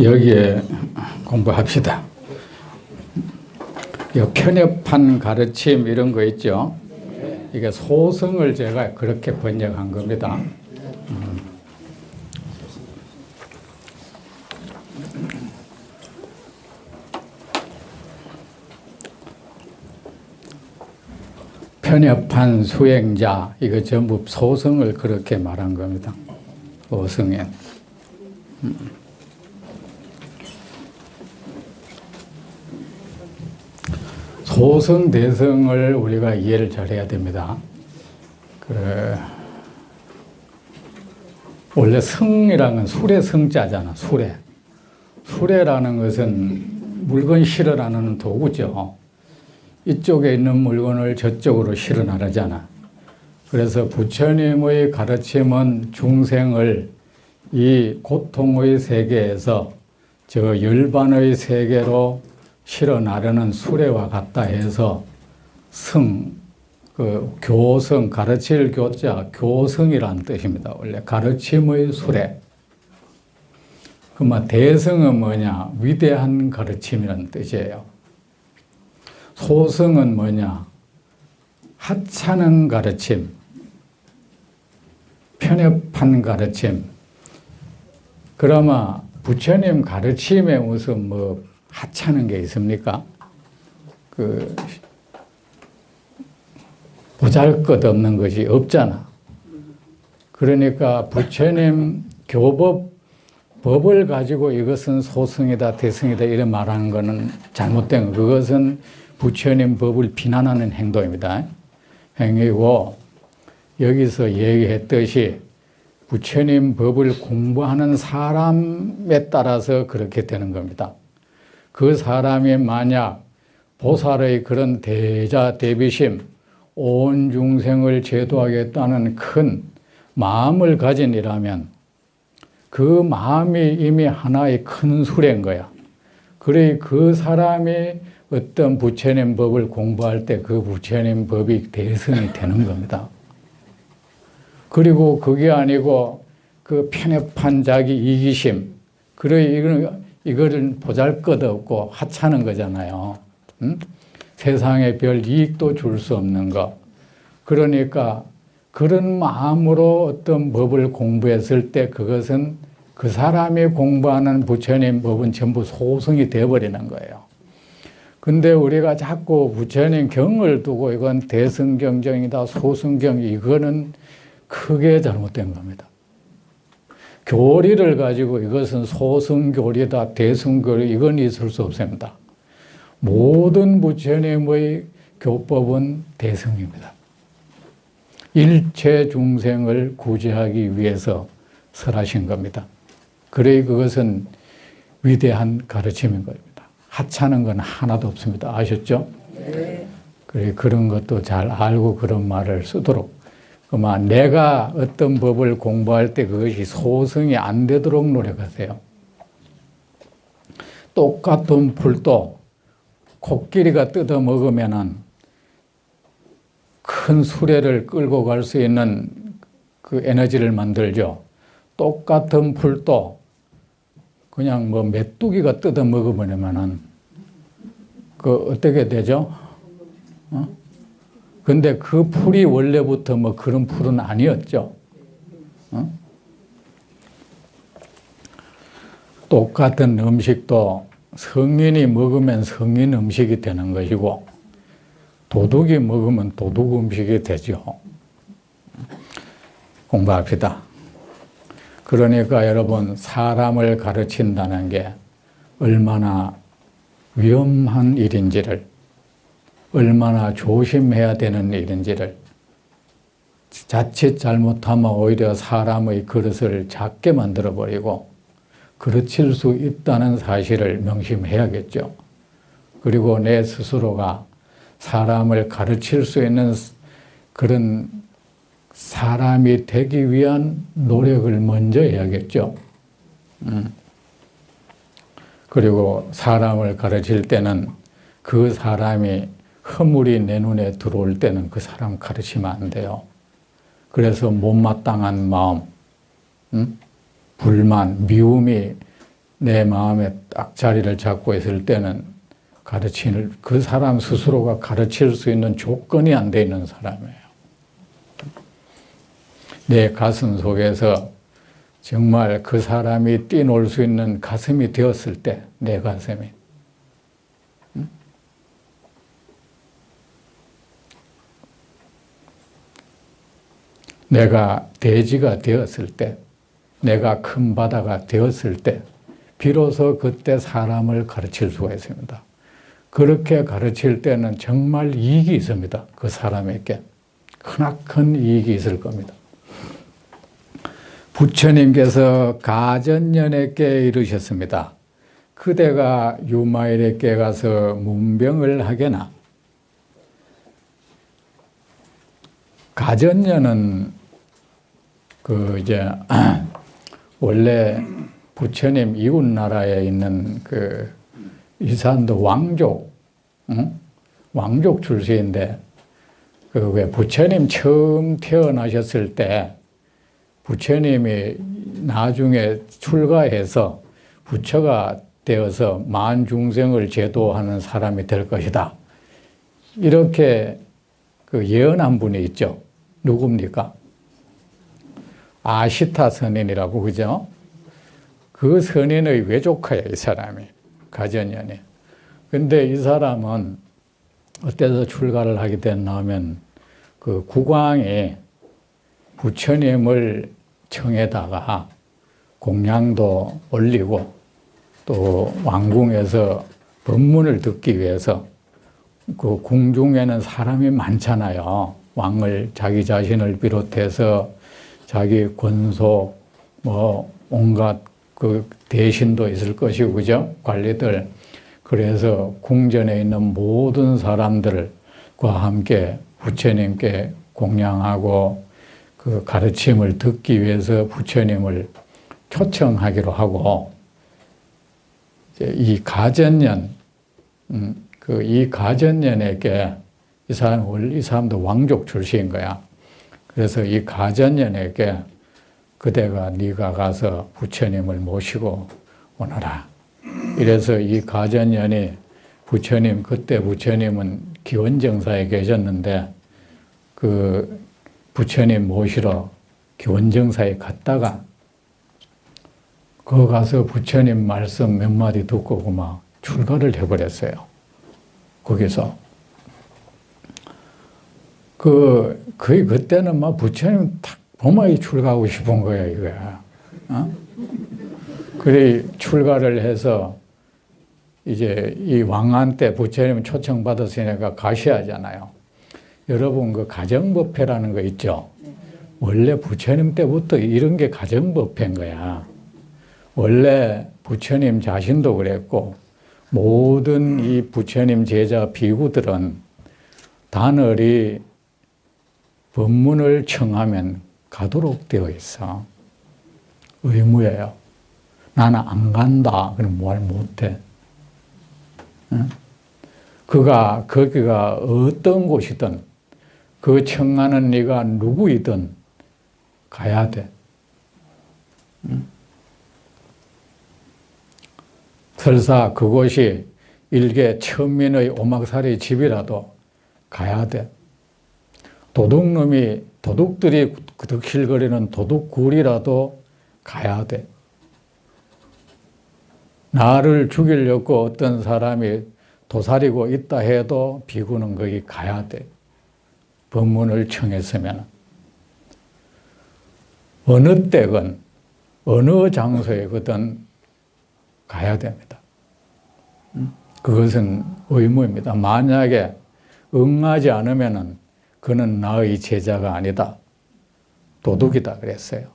여기에 공부합시다. 이 편협한 가르침 이런 거 있죠. 이게 소승을 제가 그렇게 번역한 겁니다. 편협한 수행자, 이거 전부 소승을 그렇게 말한 겁니다. 소승에. 소승, 대승을 우리가 이해를 잘 해야 됩니다. 원래 승이라는 건 술의 승자잖아, 술에. 술에라는 것은 물건 실어나르는 도구죠. 이쪽에 있는 물건을 저쪽으로 실어나르잖아. 그래서 부처님의 가르침은 중생을 이 고통의 세계에서 저 열반의 세계로 실어나르는 수레와 같다 해서 교성, 가르칠 교자, 교성이라는 뜻입니다. 원래 가르침의 수레. 그러면 대성은 뭐냐? 위대한 가르침이라는 뜻이에요. 소성은 뭐냐? 하찮은 가르침, 편협한 가르침. 그러면 부처님 가르침에 무슨 하찮은 게 있습니까? 보잘것없는 것이 없잖아. 그러니까 부처님 법을 가지고 이것은 소승이다, 대승이다 이런 말하는 것은 잘못된 거. 그것은 부처님 법을 비난하는 행동입니다. 행위고, 여기서 얘기했듯이 부처님 법을 공부하는 사람에 따라서 그렇게 되는 겁니다. 그 사람이 만약 보살의 그런 대자 대비심, 온 중생을 제도하겠다는 큰 마음을 가진이라면 그 마음이 이미 하나의 큰 수레인 거야. 그래 그 사람이 어떤 부처님 법을 공부할 때 그 부처님 법이 대승이 되는 겁니다. 그리고 그게 아니고 그 편협한 자기 이기심, 그래 이거를 보잘것없고 하찮은 거잖아요. 세상에 별 이익도 줄 수 없는 거. 그러니까 그런 마음으로 어떤 법을 공부했을 때 그것은 그 사람이 공부하는 부처님 법은 전부 소승이 되어버리는 거예요. 근데 우리가 자꾸 부처님 경을 두고 이건 대승경정이다, 소승경, 이거는 크게 잘못된 겁니다. 교리를 가지고 이것은 소승교리다, 대승교리, 이건 있을 수 없습니다. 모든 부처님의 교법은 대승입니다. 일체 중생을 구제하기 위해서 설하신 겁니다. 그래 그것은 위대한 가르침인 겁니다. 하찮은 건 하나도 없습니다. 아셨죠? 네. 그래 그런 것도 잘 알고 그런 말을 쓰도록. 그러면 내가 어떤 법을 공부할 때 그것이 소승이 안 되도록 노력하세요. 똑같은 풀도 코끼리가 뜯어 먹으면은 큰 수레를 끌고 갈 수 있는 그 에너지를 만들죠. 똑같은 풀도 그냥 메뚜기가 뜯어 먹으면은 어떻게 되죠? 근데 그 풀이 원래부터 그런 풀은 아니었죠. 똑같은 음식도 성인이 먹으면 성인 음식이 되는 것이고 도둑이 먹으면 도둑 음식이 되죠. 공부합시다. 그러니까 여러분 사람을 가르친다는 게 얼마나 위험한 일인지를, 얼마나 조심해야 되는 일인지를, 자칫 잘못하면 오히려 사람의 그릇을 작게 만들어버리고 그르칠 수 있다는 사실을 명심해야겠죠. 그리고 내 스스로가 사람을 가르칠 수 있는 그런 사람이 되기 위한 노력을 먼저 해야겠죠. 그리고 사람을 가르칠 때는 그 사람이 허물이 내 눈에 들어올 때는 그 사람 가르치면 안 돼요. 그래서 못마땅한 마음, 불만, 미움이 내 마음에 딱 자리를 잡고 있을 때는 가르치는 그 사람 스스로가 가르칠 수 있는 조건이 안 돼 있는 사람이에요. 내 가슴 속에서 정말 그 사람이 뛰놀 수 있는 가슴이 되었을 때, 내 가슴이. 내가 대지가 되었을 때, 내가 큰 바다가 되었을 때, 비로소 그때 사람을 가르칠 수가 있습니다. 그렇게 가르칠 때는 정말 이익이 있습니다. 그 사람에게. 크나큰 이익이 있을 겁니다. 부처님께서 가전연에게 이르셨습니다. 그대가 유마일에게 가서 문병을 하게나. 가전연은 원래 부처님 이웃 나라에 있는 이산도 왕족, 왕족 출신인데, 왜 부처님 처음 태어나셨을 때 부처님이 나중에 출가해서 부처가 되어서 만 중생을 제도하는 사람이 될 것이다. 이렇게 예언한 분이 있죠. 누굽니까? 아시타 선인이라고, 그죠? 그 선인의 외조카야, 이 사람이. 가전연이. 근데 이 사람은 어때서 출가를 하게 됐나 하면, 국왕이 부처님을 청에다가 공양도 올리고, 또 왕궁에서 법문을 듣기 위해서 그 궁중에는 사람이 많잖아요. 왕을, 자기 자신을 비롯해서 자기 권속, 온갖 대신도 있을 것이고, 그죠? 관리들. 그래서 궁전에 있는 모든 사람들과 함께 부처님께 공양하고 그 가르침을 듣기 위해서 부처님을 초청하기로 하고, 이 가전연, 이 가전연에게 이 사람도 왕족 출신인 거야. 그래서 이 가전연에게 그대가 네가 가서 부처님을 모시고 오너라. 이래서 이 가전연이 그때 부처님은 기원정사에 계셨는데 그 부처님 모시러 기원정사에 갔다가 거 가서 부처님 말씀 몇 마디 듣고 막 출가를 해버렸어요. 거기서. 거의 그때는 막 부처님 딱 도마에 출가하고 싶은 거야, 이거야. 그래, 출가를 해서 이제 이 왕한테 부처님 초청받았으니까 가셔야잖아요. 여러분, 그 가정법회라는 거 있죠? 원래 부처님 때부터 이런 게 가정법회인 거야. 원래 부처님 자신도 그랬고, 모든 이 부처님 제자 비구들은 단월이 법문을 청하면 가도록 되어 있어. 의무예요. 나는 안 간다. 그럼 뭘 못해. 응? 거기가 어떤 곳이든 그 청하는 네가 누구이든 가야 돼. 응? 설사 그곳이 일개 천민의 오막살이 집이라도 가야 돼. 도둑들이 득실거리는 도둑굴이라도 가야 돼. 나를 죽이려고 어떤 사람이 도사리고 있다 해도 비구는 거기 가야 돼. 법문을 청했으면. 어느 때건, 어느 장소에거든 가야 됩니다. 그것은 의무입니다. 만약에 응하지 않으면은 그는 나의 제자가 아니다. 도둑이다 그랬어요.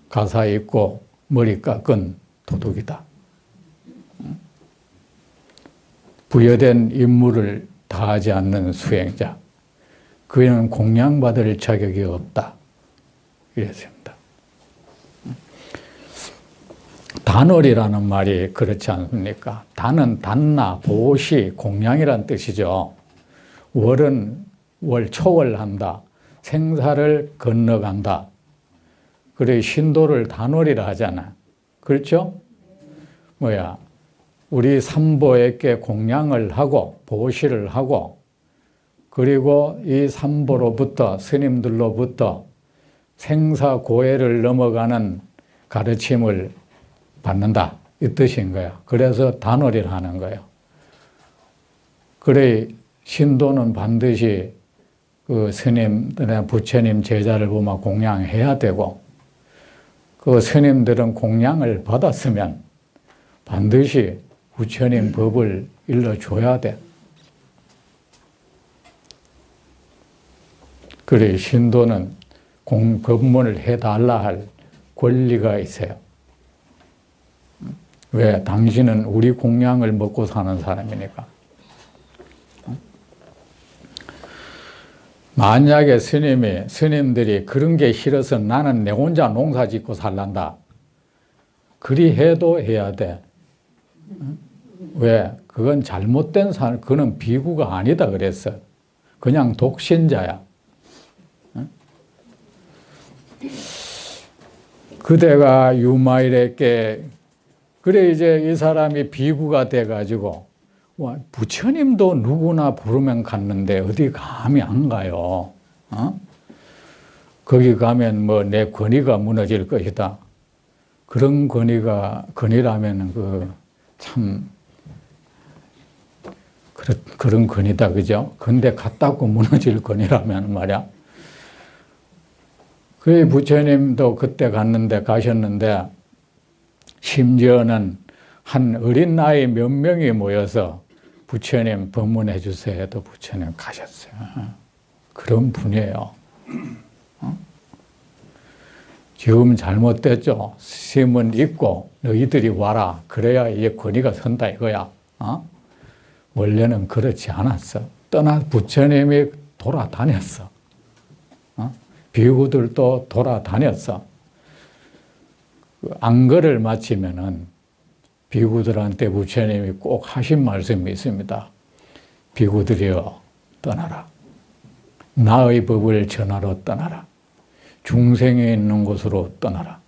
가사 입고 머리 깎은 도둑이다. 부여된 임무를 다하지 않는 수행자. 그는 공양받을 자격이 없다. 이랬습니다. 단월이라는 말이 그렇지 않습니까? 단은 단나, 보시, 공양이란 뜻이죠. 월은 초월한다. 생사를 건너간다. 그래 신도를 단월이라 하잖아. 그렇죠? 우리 삼보에게 공양을 하고 보시를 하고 그리고 이 삼보로부터 스님들로부터 생사고해를 넘어가는 가르침을 받는다 이 뜻인 거야. 그래서 단월이를 하는 거예요. 그래 신도는 반드시 그 스님들의 부처님 제자를 보면 공양해야 되고 그 스님들은 공양을 받았으면 반드시 부처님 법을 일러줘야 돼. 그래 신도는 법문을 해달라 할 권리가 있어요. 왜? 당신은 우리 공양을 먹고 사는 사람이니까. 만약에 스님들이 그런 게 싫어서 나는 내 혼자 농사 짓고 살란다. 그리 해도 해야 돼. 왜? 그건 잘못된 사람, 그는 비구가 아니다 그랬어. 그냥 독신자야. 그대가 유마일에게 그래 이제 이 사람이 비구가 돼가지고 와, 부처님도 누구나 부르면 갔는데 어디 감히 안 가요. 거기 가면 뭐 내 권위가 무너질 것이다. 그런 권위라면 참 그런 권위다, 그죠? 근데 갔다고 무너질 권위라면 말이야. 그 부처님도 그때 가셨는데 심지어는 한 어린 나이 몇 명이 모여서 부처님 법문해 주세요 해도 부처님 가셨어요. 그런 분이에요. 지금 잘못됐죠. 스님은 있고 너희들이 와라. 그래야 이제 권위가 선다 이거야. 원래는 그렇지 않았어. 부처님이 돌아다녔어. 비구들도 돌아다녔어. 안거를 마치면은 비구들한테 부처님이 꼭 하신 말씀이 있습니다. 비구들이여 떠나라. 나의 법을 전하러 떠나라. 중생이 있는 곳으로 떠나라.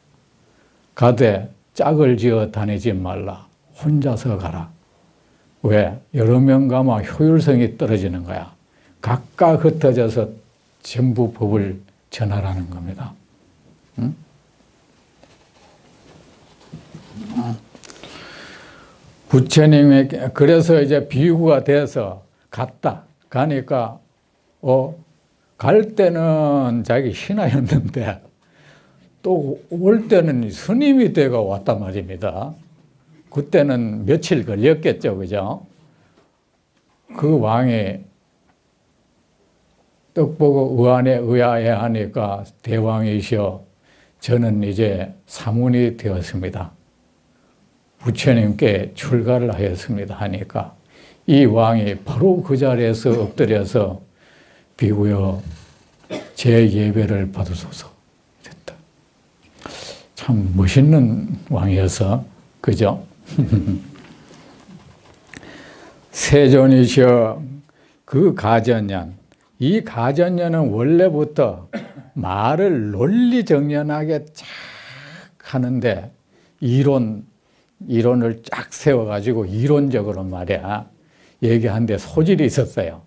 가되 짝을 지어 다니지 말라. 혼자서 가라. 왜? 여러 명 가면 효율성이 떨어지는 거야. 각각 흩어져서 전부 법을 전하라는 겁니다. 응? 부처님에게 그래서 이제 비구가 돼서 가니까 갈 때는 자기 신하였는데 또 올 때는 스님이 돼가 왔단 말입니다. 그때는 며칠 걸렸겠죠, 그죠? 그 왕이 떡 보고 의아해하니까 대왕이시여 저는 이제 사문이 되었습니다. 부처님께 출가를 하였습니다 하니까 이 왕이 바로 그 자리에서 엎드려서 비구여 제 예배를 받으소서 됐다. 참 멋있는 왕이어서 그죠? 세존이시여 그 가전년 이 가전년은 원래부터 말을 논리정연하게 쫙 하는데 이론을 쫙 세워가지고 이론적으로 말이야 얘기하는데 소질이 있었어요.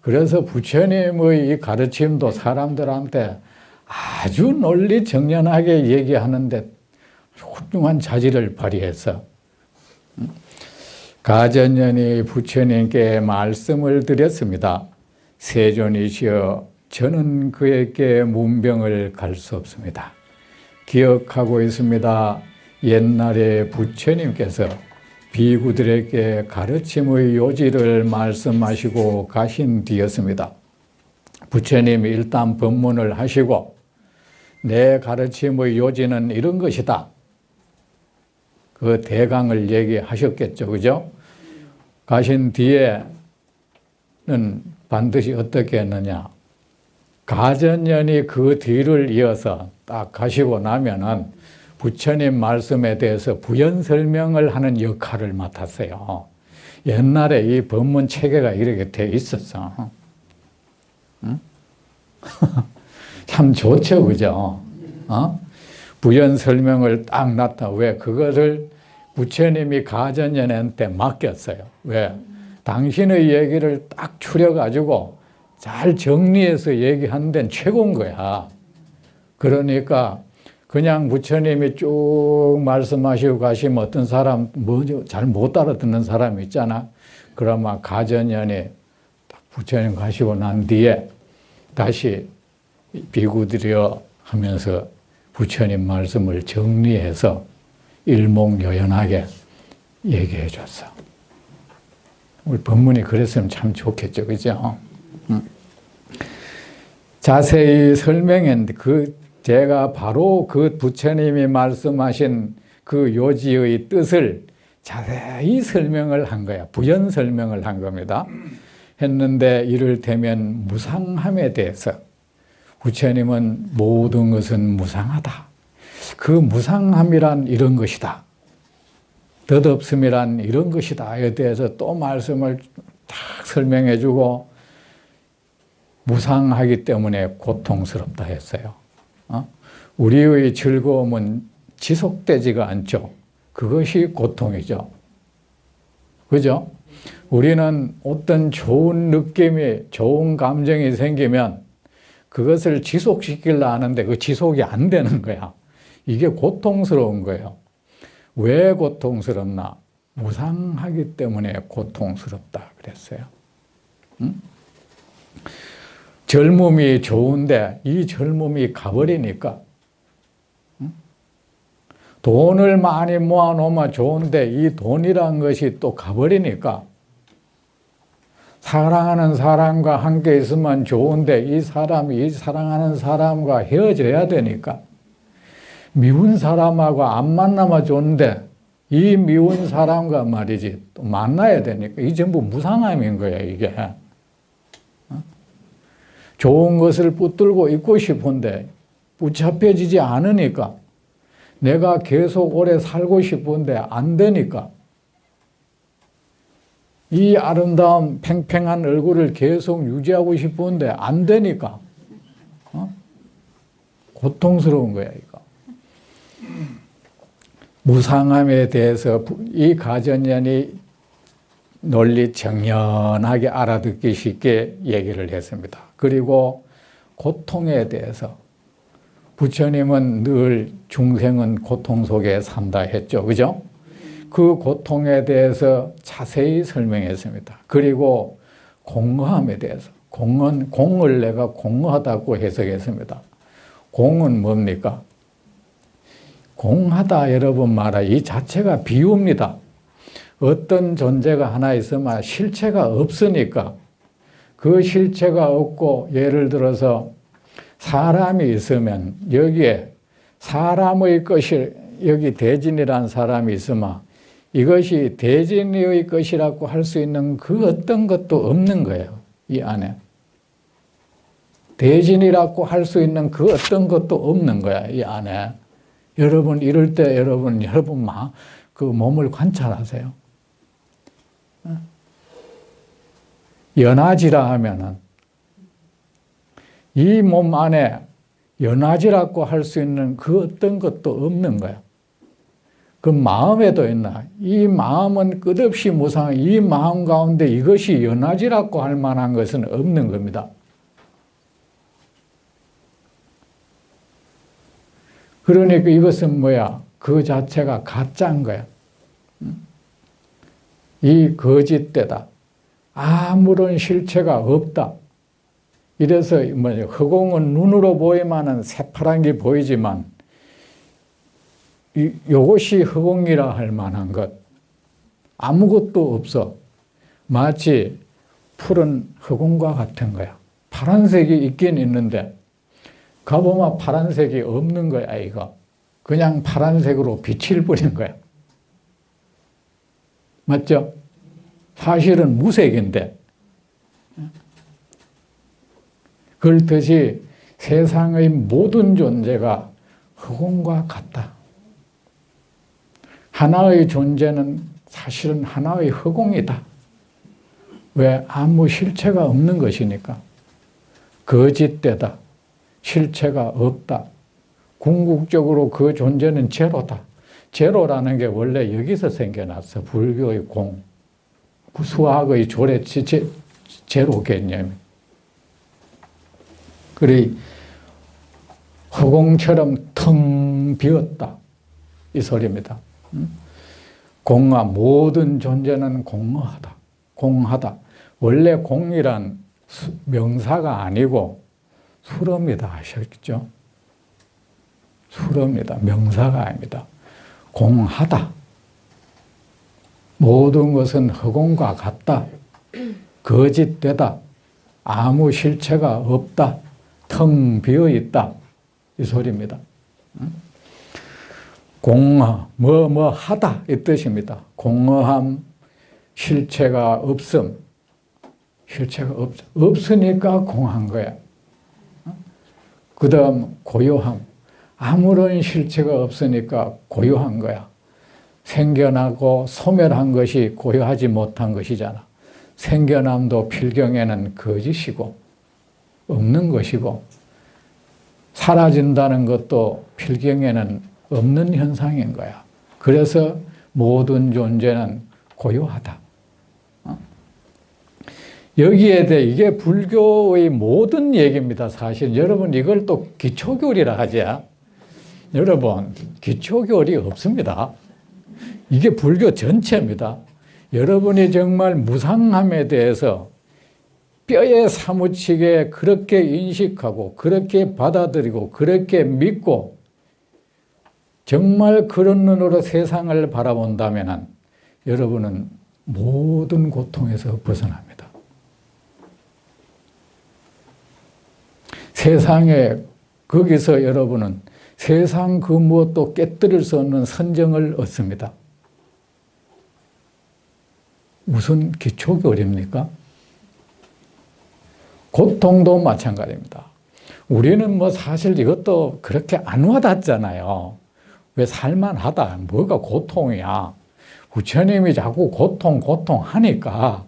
그래서 부처님의 이 가르침도 사람들한테 아주 논리정연하게 얘기하는데 훌륭한 자질을 발휘해서 가전년이 부처님께 말씀을 드렸습니다. 세존이시여 저는 그에게 문병을 갈 수 없습니다. 기억하고 있습니다. 옛날에 부처님께서 비구들에게 가르침의 요지를 말씀하시고 가신 뒤였습니다. 부처님이 일단 법문을 하시고 내 가르침의 요지는 이런 것이다. 그 대강을 얘기하셨겠죠. 그죠? 가신 뒤에는 반드시 어떻게 했느냐. 가전년이 그 뒤를 이어서 딱 가시고 나면은 부처님 말씀에 대해서 부연 설명을 하는 역할을 맡았어요. 옛날에 이 법문 체계가 이렇게 돼 있었어. 응? 참 좋죠, 그죠? 부연 설명을 딱 놨다. 왜? 그거를 부처님이 가전연한테 맡겼어요. 왜? 당신의 얘기를 딱 추려가지고 잘 정리해서 얘기하는 데는 최고인 거야. 그러니까 그냥 부처님이 쭉 말씀하시고 가시면 어떤 사람 잘 못 알아듣는 사람 있잖아. 그러면 가전연이 부처님 가시고 난 뒤에 다시 비구들이여 하면서 부처님 말씀을 정리해서 일목요연하게 얘기해 줬어. 우리 법문이 그랬으면 참 좋겠죠. 그죠? 자세히 설명했는데 제가 바로 그 부처님이 말씀하신 그 요지의 뜻을 자세히 설명을 한 거야. 부연 설명을 한 겁니다. 했는데 이를테면 무상함에 대해서 부처님은 모든 것은 무상하다. 그 무상함이란 이런 것이다. 덧없음이란 이런 것이다에 대해서 또 말씀을 딱 설명해 주고 무상하기 때문에 고통스럽다 했어요. 우리의 즐거움은 지속되지가 않죠. 그것이 고통이죠. 그죠? 우리는 어떤 좋은 느낌이, 좋은 감정이 생기면 그것을 지속시키려 하는데 그 지속이 안 되는 거야. 이게 고통스러운 거예요. 왜 고통스럽나? 무상하기 때문에 고통스럽다 그랬어요. 응? 젊음이 좋은데 이 젊음이 가버리니까, 응? 돈을 많이 모아놓으면 좋은데 이 돈이란 것이 또 가버리니까, 사랑하는 사람과 함께 있으면 좋은데 이 사람이 이 사랑하는 사람과 헤어져야 되니까, 미운 사람하고 안 만나면 좋은데 이 미운 사람과 말이지 또 만나야 되니까 이 전부 무상함인 거야. 이게 좋은 것을 붙들고 있고 싶은데 붙잡혀지지 않으니까, 내가 계속 오래 살고 싶은데 안 되니까, 이 아름다운 팽팽한 얼굴을 계속 유지하고 싶은데 안 되니까 고통스러운 거야 이거. 무상함에 대해서 이 가전연이 논리 정연하게 알아듣기 쉽게 얘기를 했습니다. 그리고 고통에 대해서 부처님은 늘 중생은 고통 속에 산다 했죠. 그죠? 그 고통에 대해서 자세히 설명했습니다. 그리고 공허함에 대해서, 공을 내가 공허하다고 해석했습니다. 공은 뭡니까? 공하다 여러분 말아 이 자체가 비유입니다. 어떤 존재가 하나 있으면 실체가 없으니까, 그 실체가 없고, 예를 들어서 사람이 있으면 여기에 사람의 것이, 여기 대진이라는 사람이 있으면 이것이 대진의 것이라고 할 수 있는 그 어떤 것도 없는 거예요. 이 안에 대진이라고 할 수 있는 그 어떤 것도 없는 거야. 이 안에. 여러분 이럴 때 여러분 그 몸을 관찰하세요. 연화지라 하면은 이 몸 안에 연화지라고 할 수 있는 그 어떤 것도 없는 거야. 그 마음에도 있나? 이 마음은 끝없이 무상한, 이 마음 가운데 이것이 연화지라고 할 만한 것은 없는 겁니다. 그러니까 이것은 뭐야? 그 자체가 가짜인 거야. 이 거짓되다. 아무런 실체가 없다. 이래서 허공은 눈으로 보이면은 새파란 게 보이지만 이것이 허공이라 할 만한 것 아무것도 없어. 마치 푸른 허공과 같은 거야. 파란색이 있긴 있는데 가보면 파란색이 없는 거야. 이거 그냥 파란색으로 빛을 뿌린 거야. 맞죠? 사실은 무색인데, 그렇듯이 세상의 모든 존재가 허공과 같다. 하나의 존재는 사실은 하나의 허공이다. 왜? 아무 실체가 없는 것이니까. 거짓되다. 실체가 없다. 궁극적으로 그 존재는 제로다. 제로라는 게 원래 여기서 생겨났어. 불교의 공, 수학의 조례, 제로 개념이. 그래, 허공처럼 텅 비었다. 이 소리입니다. 공하, 모든 존재는 공허하다. 공하다. 원래 공이란 명사가 아니고 수로입니다. 아셨죠? 수로입니다. 명사가 아닙니다. 공하다. 모든 것은 허공과 같다. 거짓되다. 아무 실체가 없다. 텅 비어 있다. 이 소리입니다. 공허, 뭐 하다 이 뜻입니다. 공허함, 실체가 없음. 실체가 없으니까 공한 거야. 그 다음 고요함. 아무런 실체가 없으니까 고요한 거야. 생겨나고 소멸한 것이 고요하지 못한 것이잖아. 생겨남도 필경에는 거짓이고 없는 것이고 사라진다는 것도 필경에는 없는 현상인 거야. 그래서 모든 존재는 고요하다. 여기에 대해 이게 불교의 모든 얘기입니다. 사실 여러분 이걸 또 기초교리라 하지. 여러분 기초교리 없습니다. 이게 불교 전체입니다. 여러분이 정말 무상함에 대해서 뼈에 사무치게 그렇게 인식하고 그렇게 받아들이고 그렇게 믿고 정말 그런 눈으로 세상을 바라본다면 여러분은 모든 고통에서 벗어납니다. 세상에 거기서 여러분은 세상 그 무엇도 깨뜨릴 수 없는 선정을 얻습니다. 무슨 기초교리입니까? 고통도 마찬가지입니다. 우리는 뭐 사실 이것도 그렇게 안 와닿잖아요. 왜 살만하다, 뭐가 고통이야. 부처님이 자꾸 고통 하니까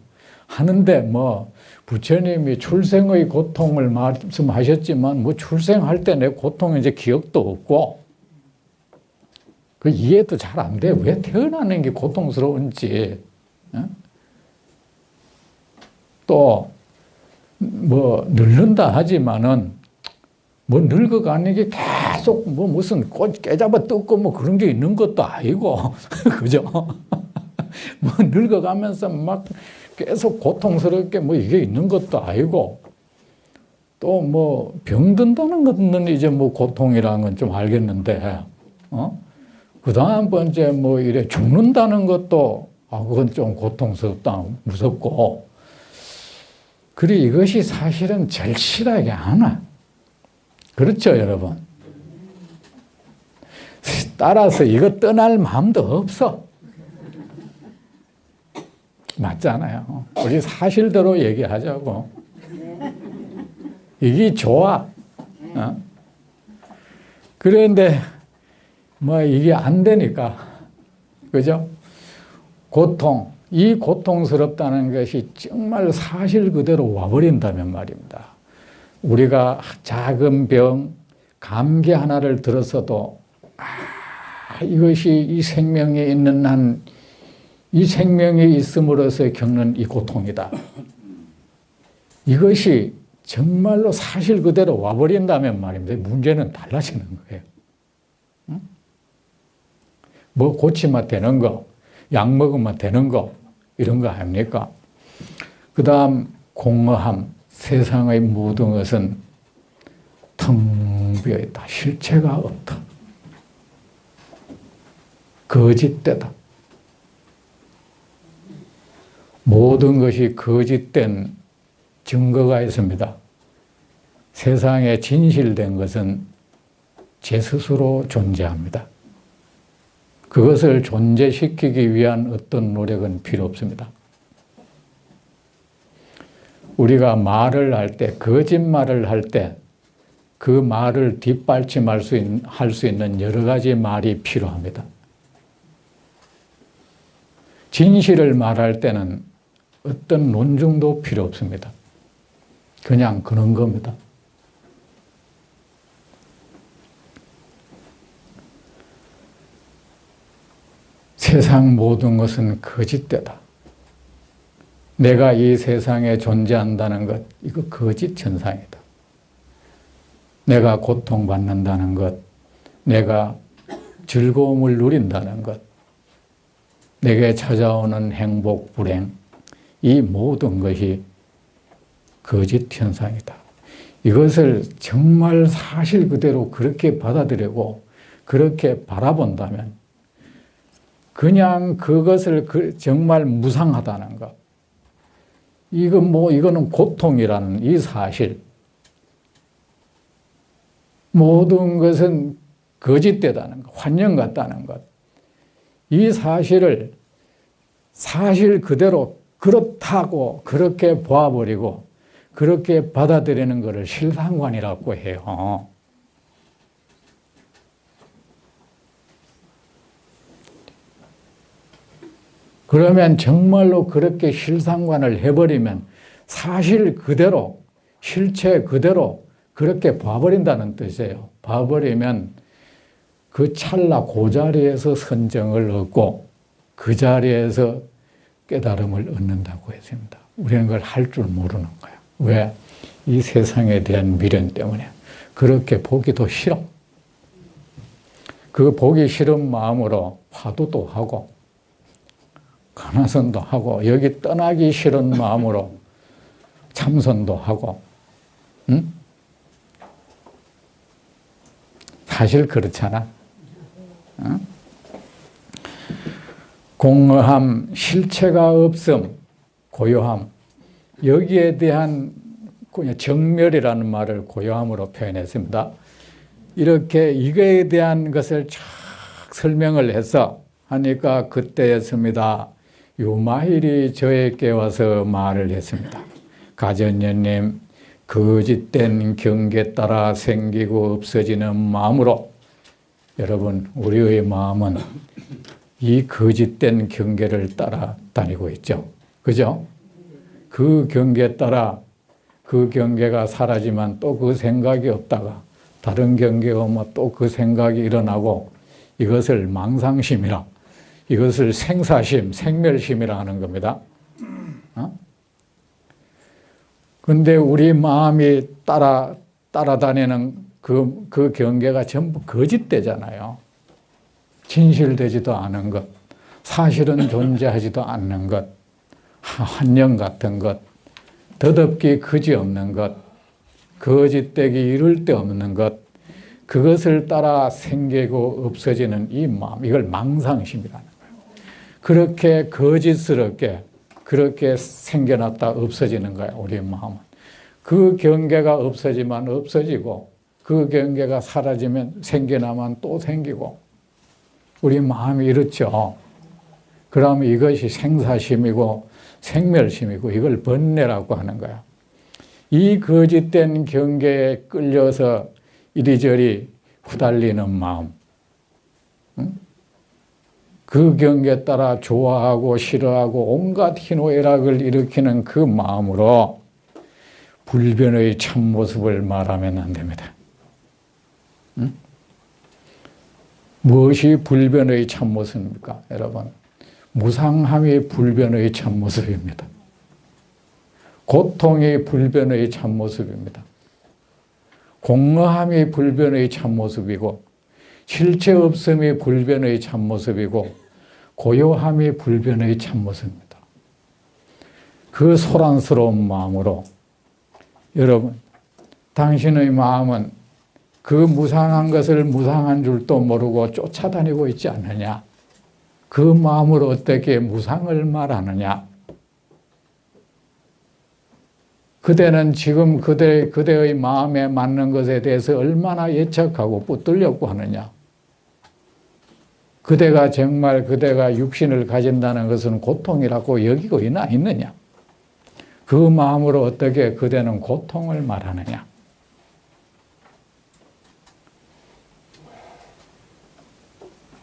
하는데 뭐 부처님이 출생의 고통을 말씀하셨지만 뭐 출생할 때 내 고통에 이제 기억도 없고 그 이해도 잘 안 돼. 왜 태어나는 게 고통스러운지. 또 뭐 늙는다 하지만은 뭐 늙어가는 게 계속 뭐 무슨 꽃 깨잡아 뜯고 뭐 그런 게 있는 것도 아니고 그죠? 뭐 늙어가면서 막 계속 고통스럽게 뭐 이게 있는 것도 아니고 또 뭐 병든다는 것은 이제 뭐 고통이라는 건 좀 알겠는데 그 다음 번째 뭐 이래 죽는다는 것도 그건 좀 고통스럽다 무섭고 그래 이것이 사실은 절실하게 않아. 그렇죠 여러분? 따라서 이거 떠날 마음도 없어. 맞잖아요. 우리 사실대로 얘기하자고. 이게 좋아. 그런데 뭐 이게 안 되니까. 그죠? 고통. 이 고통스럽다는 것이 정말 사실 그대로 와버린다면 말입니다. 우리가 작은 병, 감기 하나를 들었어도 이것이 이 생명에 있는 한 이 생명이 있음으로써 겪는 이 고통이다. 이것이 정말로 사실 그대로 와버린다면 말입니다. 문제는 달라지는 거예요. 뭐 고치면 되는 거, 약 먹으면 되는 거 이런 거 아닙니까? 그 다음 공허함, 세상의 모든 것은 텅 비어있다. 실체가 없다. 거짓되다. 모든 것이 거짓된 증거가 있습니다. 세상에 진실된 것은 제 스스로 존재합니다. 그것을 존재시키기 위한 어떤 노력은 필요 없습니다. 우리가 말을 할 때, 거짓말을 할 때 그 말을 뒷받침할 수 있는 여러 가지 말이 필요합니다. 진실을 말할 때는 어떤 논증도 필요 없습니다. 그냥 그런 겁니다. 세상 모든 것은 거짓되다. 내가 이 세상에 존재한다는 것, 이거 거짓 현상이다. 내가 고통받는다는 것, 내가 즐거움을 누린다는 것, 내게 찾아오는 행복, 불행, 이 모든 것이 거짓 현상이다. 이것을 정말 사실 그대로 그렇게 받아들이고 그렇게 바라본다면 그냥 그것을 정말 무상하다는 것, 이거는 고통이라는 이 사실, 모든 것은 거짓되다는 것, 환영 같다는 것, 이 사실을 사실 그대로 그렇다고 그렇게 보아버리고 그렇게 받아들이는 것을 실상관이라고 해요. 그러면 정말로 그렇게 실상관을 해버리면 사실 그대로, 실체 그대로 그렇게 봐버린다는 뜻이에요. 봐버리면 그 찰나 그 자리에서 선정을 얻고 그 자리에서 깨달음을 얻는다고 했습니다. 우리는 그걸 할 줄 모르는 거예요. 왜? 이 세상에 대한 미련 때문에. 그렇게 보기도 싫어. 그 보기 싫은 마음으로 화두도 하고 간화선도 하고 여기 떠나기 싫은 마음으로 참선도 하고, 응? 사실 그렇잖아. 응? 공허함, 실체가 없음, 고요함, 여기에 대한 정멸이라는 말을 고요함으로 표현했습니다. 이렇게 이거에 대한 것을 쫙 설명을 해서 하니까 그때였습니다. 유마일이 저에게 와서 말을 했습니다. 가전녀님, 거짓된 경계에 따라 생기고 없어지는 마음으로, 여러분, 우리의 마음은 이 거짓된 경계를 따라 다니고 있죠. 그죠? 그 경계에 따라 그 경계가 사라지면 또 그 생각이 없다가 다른 경계가 오면 또 그 생각이 일어나고, 이것을 망상심이라, 이것을 생사심, 생멸심이라 하는 겁니다. 근데 우리 마음이 따라다니는 그 경계가 전부 거짓되잖아요. 진실되지도 않은 것, 사실은 존재하지도 않는 것, 환영 같은 것, 더덥기 그지없는 것, 거짓되기 이를 데 없는 것, 그것을 따라 생기고 없어지는 이 마음, 이걸 망상심이라는 거예요. 그렇게 거짓스럽게 그렇게 생겨났다 없어지는 거예요, 우리 마음은. 그 경계가 없어지면 없어지고 그 경계가 사라지면 생겨나면 또 생기고, 우리 마음이 이렇죠. 그러면 이것이 생사심이고 생멸심이고 이걸 번뇌라고 하는 거야. 이 거짓된 경계에 끌려서 이리저리 후달리는 마음, 그 경계에 따라 좋아하고 싫어하고 온갖 희노애락을 일으키는 그 마음으로 불변의 참모습을 말하면 안 됩니다. 무엇이 불변의 참모습입니까, 여러분? 무상함이 불변의 참모습입니다. 고통이 불변의 참모습입니다. 공허함이 불변의 참모습이고, 실체 없음이 불변의 참모습이고, 고요함이 불변의 참모습입니다. 그 소란스러운 마음으로 여러분, 당신의 마음은 그 무상한 것을 무상한 줄도 모르고 쫓아다니고 있지 않느냐? 그 마음으로 어떻게 무상을 말하느냐? 그대는 지금 그대의 마음에 맞는 것에 대해서 얼마나 예측하고 붙들려고 하느냐? 그대가 정말 그대가 육신을 가진다는 것은 고통이라고 여기고 있느냐? 그 마음으로 어떻게 그대는 고통을 말하느냐?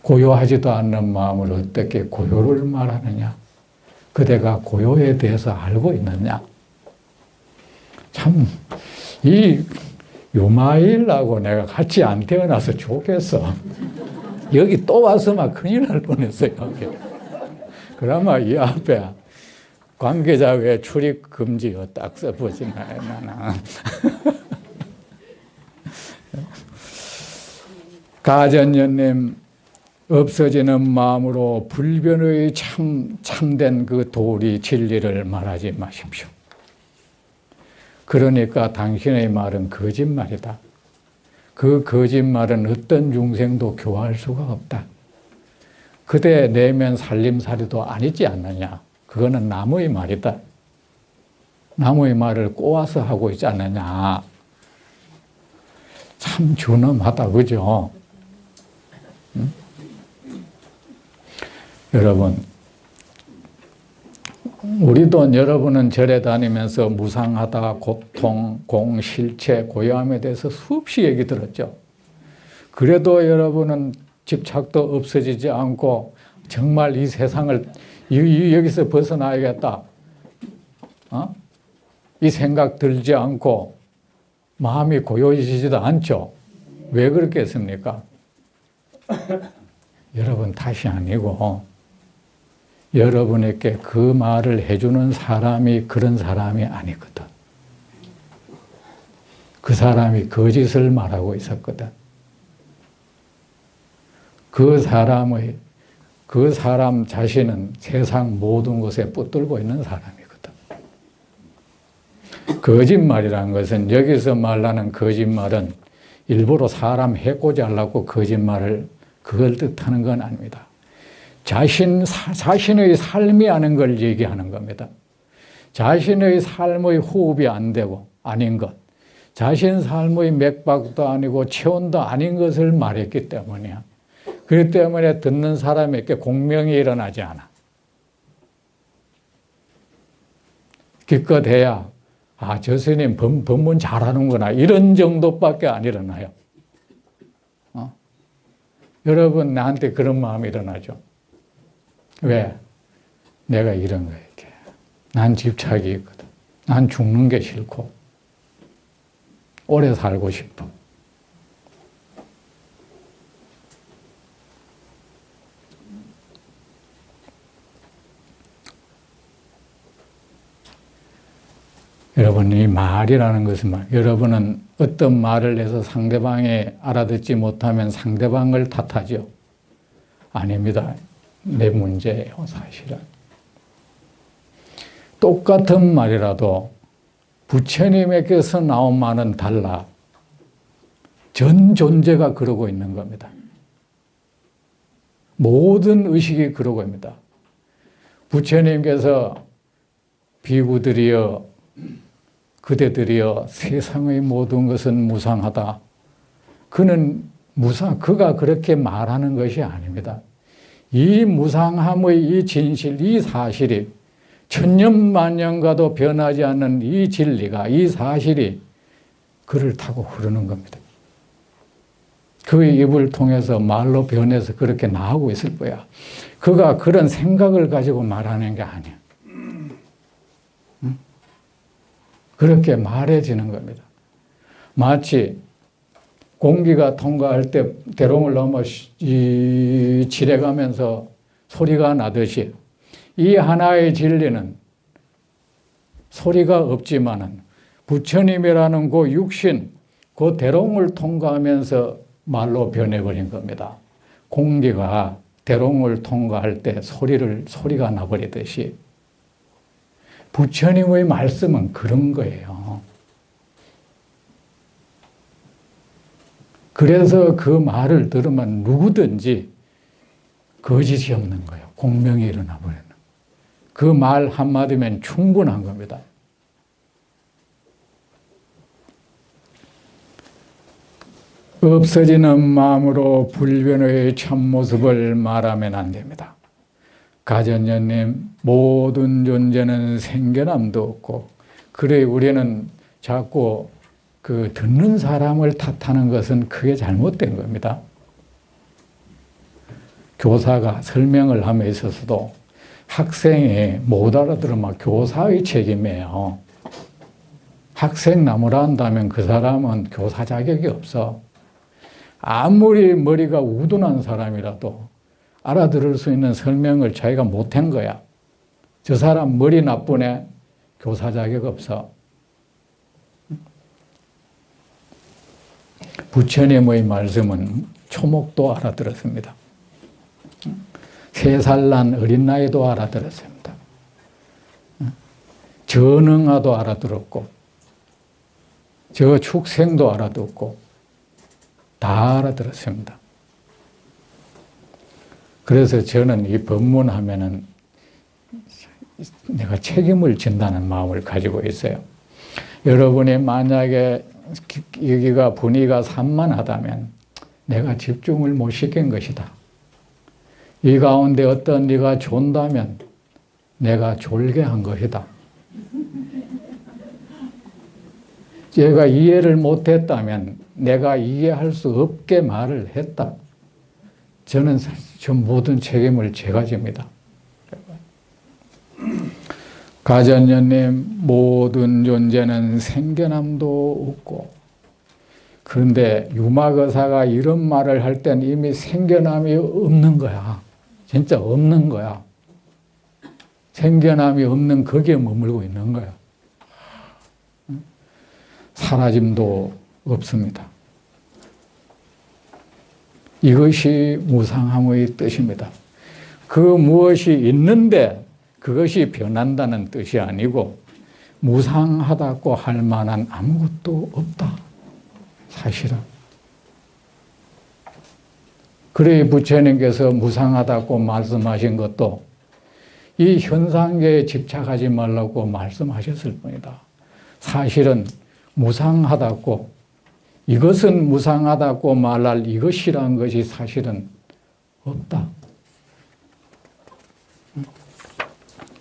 고요하지도 않는 마음을 어떻게 고요를 말하느냐? 그대가 고요에 대해서 알고 있느냐? 참, 이 유마일하고 내가 같이 안 태어나서 좋겠어. 여기 또 와서 막 큰일 날 뻔했어요. 그러면 이 앞에 관계자 외 출입 금지요. 딱 써보지 나는. 가전연님, 없어지는 마음으로 불변의 참된 그 도리 진리를 말하지 마십시오. 그러니까 당신의 말은 거짓말이다. 그 거짓말은 어떤 중생도 교화할 수가 없다. 그대 내면 살림살이도 아니지 않느냐. 그거는 남의 말이다. 남의 말을 꼬아서 하고 있지 않느냐. 참 준엄하다, 그죠? 응? 여러분, 우리도 여러분은 절에 다니면서 무상하다, 고통, 공, 실체, 고요함에 대해서 수없이 얘기 들었죠. 그래도 여러분은 집착도 없어지지 않고 정말 이 세상을 여기서 벗어나야겠다. 이 생각 들지 않고 마음이 고요해지지도 않죠. 왜 그렇겠습니까? 여러분 탓이 아니고 여러분에게 그 말을 해주는 사람이 그런 사람이 아니거든. 그 사람이 거짓을 말하고 있었거든. 그 사람 자신은 세상 모든 것에 붙들고 있는 사람이거든. 거짓말이라는 것은 여기서 말하는 거짓말은 일부러 사람 해코지 하려고 거짓말을 그걸 뜻하는 건 아닙니다. 자신의 삶이 아닌 걸 얘기하는 겁니다. 자신의 삶의 호흡이 안 되고 아닌 것, 자신 삶의 맥박도 아니고 체온도 아닌 것을 말했기 때문이야. 그렇기 때문에 듣는 사람에게 공명이 일어나지 않아. 기껏해야 저 스님 법문 잘하는구나 이런 정도밖에 안 일어나요. 여러분 나한테 그런 마음이 일어나죠. 왜? 내가 이런 거야. 이렇게. 난 집착이 있거든. 난 죽는 게 싫고 오래 살고 싶어. 여러분, 이 말이라는 것은 여러분은 어떤 말을 해서 상대방이 알아듣지 못하면 상대방을 탓하죠. 아닙니다. 내 문제예요, 사실은. 똑같은 말이라도 부처님에게서 나온 말은 달라. 전 존재가 그러고 있는 겁니다. 모든 의식이 그러고 있습니다. 부처님께서 비구들이여 그대들이여 세상의 모든 것은 무상하다. 그가 그렇게 말하는 것이 아닙니다. 이 무상함의 이 진실, 이 사실이 천년만년가도 변하지 않는 이 진리가, 이 사실이 그를 타고 흐르는 겁니다. 그의 입을 통해서 말로 변해서 그렇게 나오고 있을 거야. 그가 그런 생각을 가지고 말하는 게 아니야. 그렇게 말해지는 겁니다. 마치 공기가 통과할 때 대롱을 넘어 지나가면서 소리가 나듯이 이 하나의 진리는 소리가 없지만은 부처님이라는 그 육신, 그 대롱을 통과하면서 말로 변해버린 겁니다. 공기가 대롱을 통과할 때 소리가 나버리듯이 부처님의 말씀은 그런 거예요. 그래서 그 말을 들으면 누구든지 거짓이 없는 거예요. 공명이 일어나 버리는. 그 말 한마디면 충분한 겁니다. 없어지는 마음으로 불변의 참모습을 말하면 안 됩니다. 가전연님, 모든 존재는 생겨남도 없고, 그래 우리는 자꾸 듣는 사람을 탓하는 것은 크게 잘못된 겁니다. 교사가 설명을 함에 있어서도 학생이 못 알아들으면 교사의 책임이에요. 학생 나무라 한다면 그 사람은 교사 자격이 없어. 아무리 머리가 우둔한 사람이라도 알아들을 수 있는 설명을 자기가 못한 거야. 저 사람 머리 나쁘네. 교사 자격 없어. 부처님의 말씀은 초목도 알아들었습니다. 3살 난 어린 나이도 알아들었습니다. 전응아도 알아들었고 저 축생도 알아듣고 다 알아들었습니다. 그래서 저는 이 법문하면은 내가 책임을 진다는 마음을 가지고 있어요. 여러분이 만약에 여기가 분위기가 산만하다면 내가 집중을 못 시킨 것이다. 이 가운데 어떤 네가 존다면 내가 졸게 한 것이다. 제가 이해를 못했다면 내가 이해할 수 없게 말을 했다. 저는 저 모든 책임을 제가 집니다. 가전녀님, 모든 존재는 생겨남도 없고, 그런데 유마거사가 이런 말을 할 땐 이미 생겨남이 없는 거야. 진짜 없는 거야. 생겨남이 없는 거기에 머물고 있는 거야. 사라짐도 없습니다. 이것이 무상함의 뜻입니다. 그 무엇이 있는데 그것이 변한다는 뜻이 아니고 무상하다고 할 만한 아무것도 없다. 사실은. 그래 부처님께서 무상하다고 말씀하신 것도 이 현상계에 집착하지 말라고 말씀하셨을 뿐이다. 사실은 무상하다고, 이것은 무상하다고 말할 이것이라는 것이 사실은 없다.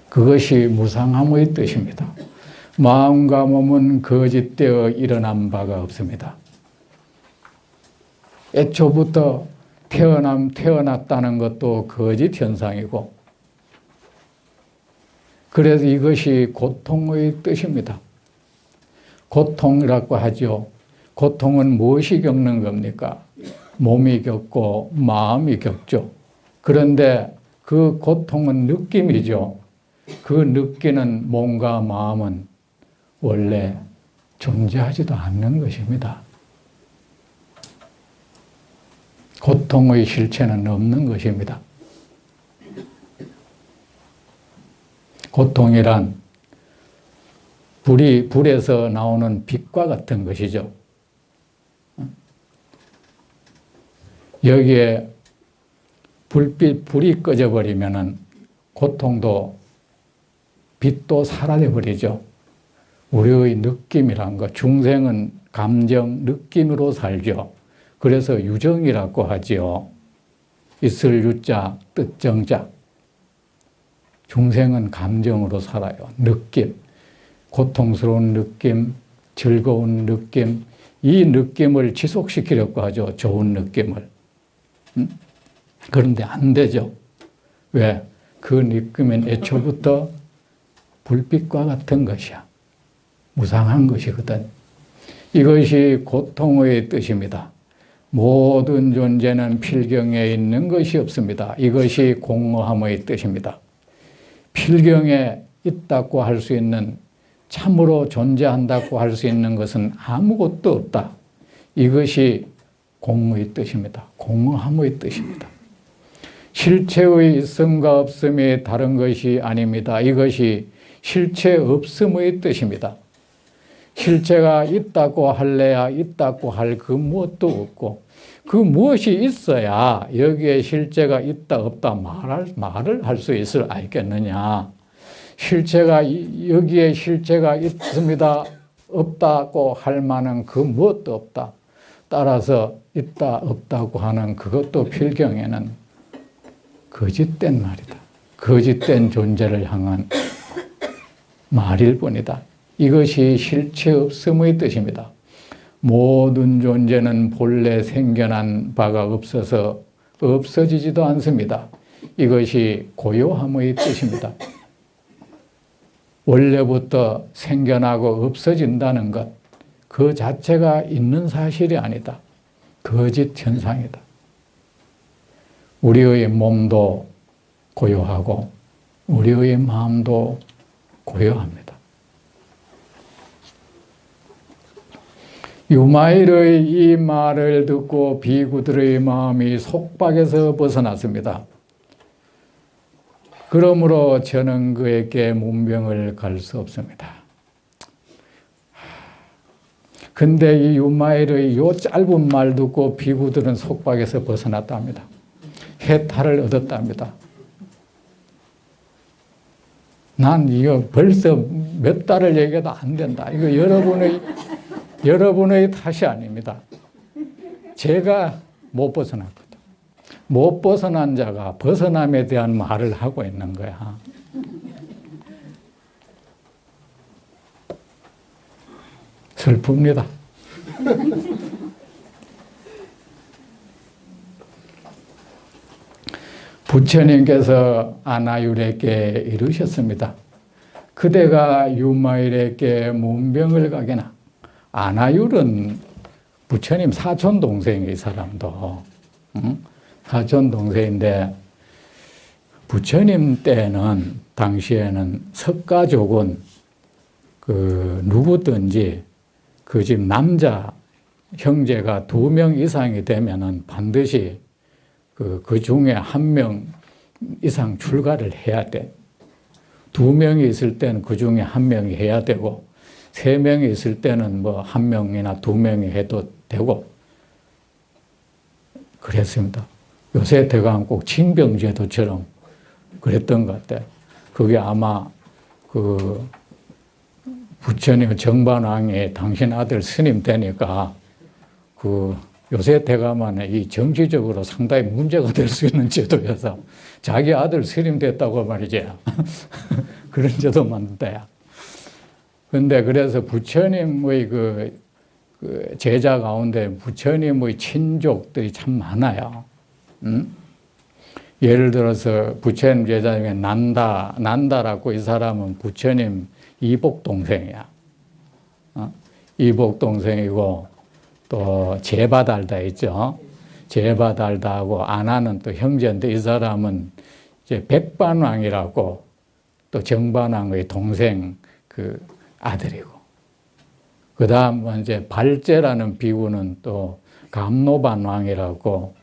그것이 무상함의 뜻입니다. 마음과 몸은 거짓되어 일어난 바가 없습니다. 애초부터 태어났다는 것도 거짓 현상이고, 그래서 이것이 고통의 뜻입니다. 고통이라고 하죠. 고통은 무엇이 겪는 겁니까? 몸이 겪고 마음이 겪죠. 그런데 그 고통은 느낌이죠. 그 느끼는 몸과 마음은 원래 존재하지도 않는 것입니다. 고통의 실체는 없는 것입니다. 고통이란 불에서 나오는 빛과 같은 것이죠. 여기에 불이 꺼져버리면 고통도 빛도 사라져버리죠. 우리의 느낌이란 것, 중생은 감정, 느낌으로 살죠. 그래서 유정이라고 하지요. 있을 유자, 뜻정자. 중생은 감정으로 살아요. 느낌. 고통스러운 느낌, 즐거운 느낌, 이 느낌을 지속시키려고 하죠. 좋은 느낌을. 그런데 안 되죠. 왜? 그 느낌은 애초부터 불빛과 같은 것이야. 무상한 것이거든. 이것이 고통의 뜻입니다. 모든 존재는 필경에 있는 것이 없습니다. 이것이 공허함의 뜻입니다. 필경에 있다고 할 수 있는, 참으로 존재한다고 할 수 있는 것은 아무것도 없다. 이것이 공의 뜻입니다. 공허함의 뜻입니다. 실체의 있음과 없음이 다른 것이 아닙니다. 이것이 실체 없음의 뜻입니다. 실체가 있다고 할래야 있다고 할 그 무엇도 없고, 그 무엇이 있어야 여기에 실체가 있다 없다 말을 할 수 알겠느냐. 여기에 실체가 있습니다, 없다고 할 만한 그 무엇도 없다. 따라서 있다, 없다고 하는 그것도 필경에는 거짓된 말이다. 거짓된 존재를 향한 말일 뿐이다. 이것이 실체 없음의 뜻입니다. 모든 존재는 본래 생겨난 바가 없어서 없어지지도 않습니다. 이것이 고요함의 뜻입니다. 원래부터 생겨나고 없어진다는 것, 그 자체가 있는 사실이 아니다. 거짓 현상이다. 우리의 몸도 고요하고 우리의 마음도 고요합니다. 유마일의 이 말을 듣고 비구들의 마음이 속박에서 벗어났습니다. 그러므로 저는 그에게 문병을 갈 수 없습니다. 근데 이 유마일의 요 짧은 말 듣고 비구들은 속박에서 벗어났답니다. 해탈을 얻었답니다. 난 이거 벌써 몇 달을 얘기해도 안 된다. 이거 여러분의 탓이 아닙니다. 제가 못 벗어났거든. 못 벗어난 자가 벗어남에 대한 말을 하고 있는 거야. 슬픕니다. 부처님께서 아나율에게 이르셨습니다. 그대가 유마일에게 문병을 가게나. 아나율은 부처님 사촌 동생이, 이 사람도 사촌 동생인데, 부처님 때는 당시에는 석가족은 그 누구든지 그 집 남자 형제가 2명 이상이 되면은 반드시 그 중에 1명 이상 출가를 해야 돼. 2명이 있을 때는 그 중에 1명이 해야 되고, 3명이 있을 때는 뭐 1명이나 2명이 해도 되고, 그랬습니다. 요새 대강 꼭 징병제도처럼 그랬던 것 같아요. 그게 아마 그 부처님 정반왕이 당신 아들 스님 되니까 그 요새 대감은 이 정치적으로 상당히 문제가 될 수 있는 제도여서 자기 아들 스님 됐다고 말이지. 그런 제도 만든다야. 근데 그래서 부처님의 그 제자 가운데 부처님의 친족들이 참 많아요. 예를 들어서 부처님 제자 중에 난다라고, 이 사람은 부처님 이복 동생이야. 이복 동생이고, 또 제바달다 있죠. 제바달다하고 아나는 또 형제인데, 이 사람은 이제 백반왕이라고 또 정반왕의 동생 그 아들이고, 그 다음 이제 발제라는 비구는 또 감노반왕이라고,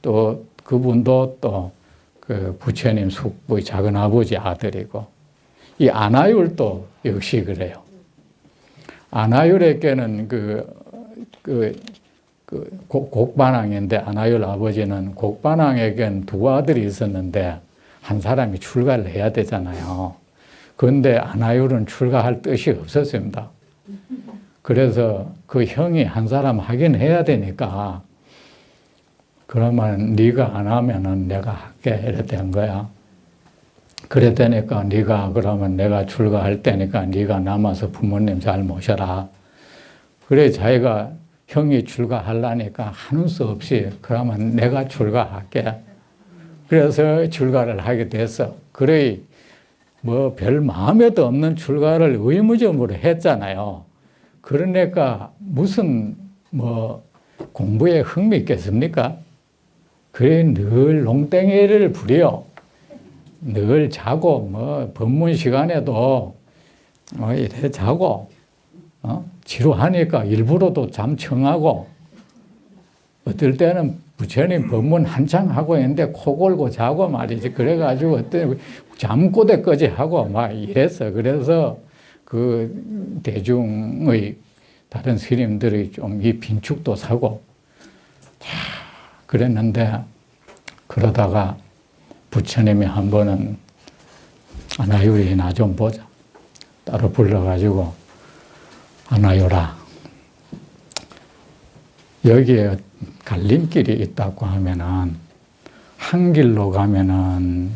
또 그분도 또 그 부처님 숙부의 작은 아버지 아들이고, 이 아나율도 역시 그래요. 아나율에게는 곡반왕인데, 아나율 아버지는 곡반왕에게는 2 아들이 있었는데 한 사람이 출가를 해야 되잖아요. 그런데 아나율은 출가할 뜻이 없었습니다. 그래서 그 형이 한 사람 하긴 해야 되니까, 그러면 네가 안 하면은 내가 할게, 이래 된 거야. 그래 되니까 네가 그러면 내가 출가할 때니까 네가 남아서 부모님 잘 모셔라. 그래 자기가 형이 출가하려니까 하는 수 없이 그러면 내가 출가할게. 그래서 출가를 하게 됐어. 그래 뭐 별 마음에도 없는 출가를 의무적으로 했잖아요. 그러니까 무슨 뭐 공부에 흥미 있겠습니까? 그래 늘 농땡이를 부려. 늘 자고, 뭐 법문 시간에도 이래 자고, 지루하니까 일부러도 잠 청하고, 어떨 때는 부처님 법문 한창 하고 있는데 코 골고 자고 말이지. 그래가지고 어떤 잠꼬대까지 하고 막 이랬어. 그래서 그 대중의 다른 스님들이 좀 이 빈축도 사고, 그랬는데, 그러다가 부처님이 한 번은 아나율이 나 좀 보자. 따로 불러가지고, 아나율아, 여기에 갈림길이 있다고 하면은, 한 길로 가면은,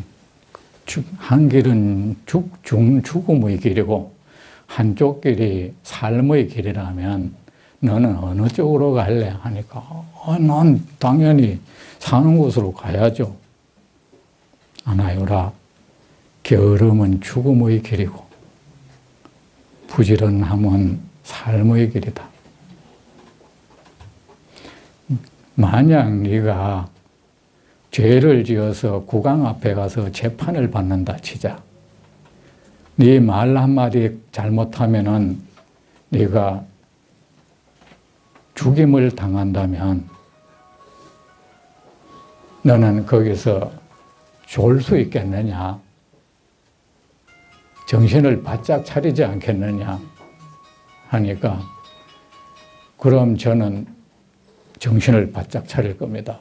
한 길은 죽음의 길이고, 한쪽 길이 삶의 길이라면, 너는 어느 쪽으로 갈래? 하니까, 난 당연히 사는 곳으로 가야죠. 아나율아, 게으름은 죽음의 길이고 부지런함은 삶의 길이다. 만약 네가 죄를 지어서 국왕 앞에 가서 재판을 받는다 치자. 네 말 한마디 잘못하면은 네가 죽임을 당한다면 너는 거기서 좋을 수 있겠느냐? 정신을 바짝 차리지 않겠느냐? 하니까 그럼 저는 정신을 바짝 차릴 겁니다.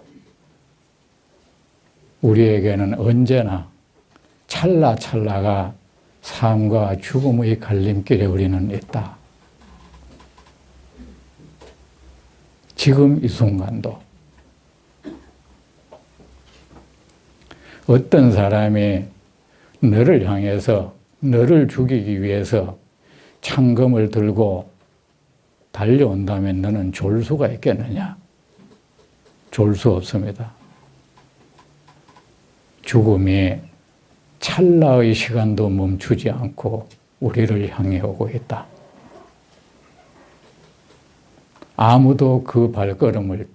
우리에게는 언제나 찰나찰나가 삶과 죽음의 갈림길에 우리는 있다. 지금 이 순간도 어떤 사람이 너를 향해서 너를 죽이기 위해서 창검을 들고 달려온다면 너는 졸 수가 있겠느냐? 졸 수 없습니다. 죽음이 찰나의 시간도 멈추지 않고 우리를 향해 오고 있다. 아무도 그 발걸음을,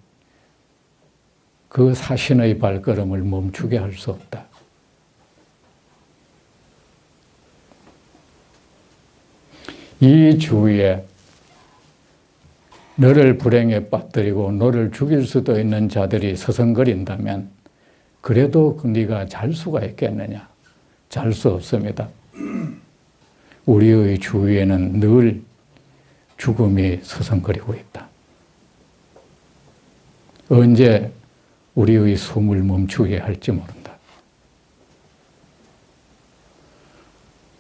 그 사신의 발걸음을 멈추게 할 수 없다. 이 주위에 너를 불행에 빠뜨리고 너를 죽일 수도 있는 자들이 서성거린다면 그래도 네가 잘 수가 있겠느냐? 잘 수 없습니다. 우리의 주위에는 늘 죽음이 서성거리고 있다. 언제 우리의 숨을 멈추게 할지 모른다.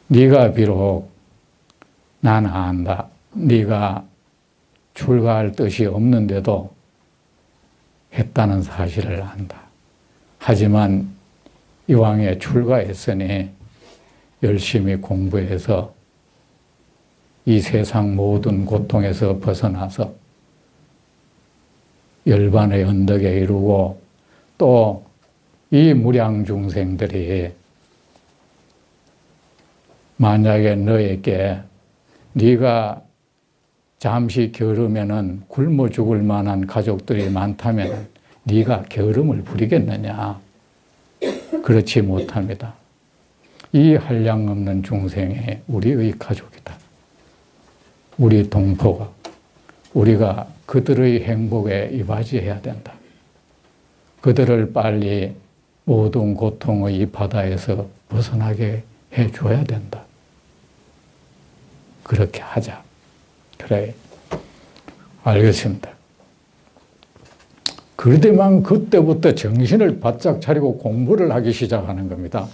네가 비록 난 안다. 네가 출가할 뜻이 없는데도 했다는 사실을 안다. 하지만 이왕에 출가했으니 열심히 공부해서 이 세상 모든 고통에서 벗어나서 열반의 언덕에 이르고 또 이 무량 중생들이 만약에 너에게 네가 잠시 겨루면은 굶어 죽을 만한 가족들이 많다면 네가 게으름을 부리겠느냐? 그렇지 못합니다. 이 한량없는 중생이 우리의 가족이다. 우리 동포가 우리가 그들의 행복에 이바지해야 된다. 그들을 빨리 모든 고통의 이 바다에서 벗어나게 해줘야 된다. 그렇게 하자. 그래. 알겠습니다. 그러더만 그때부터 정신을 바짝 차리고 공부를 하기 시작하는 겁니다.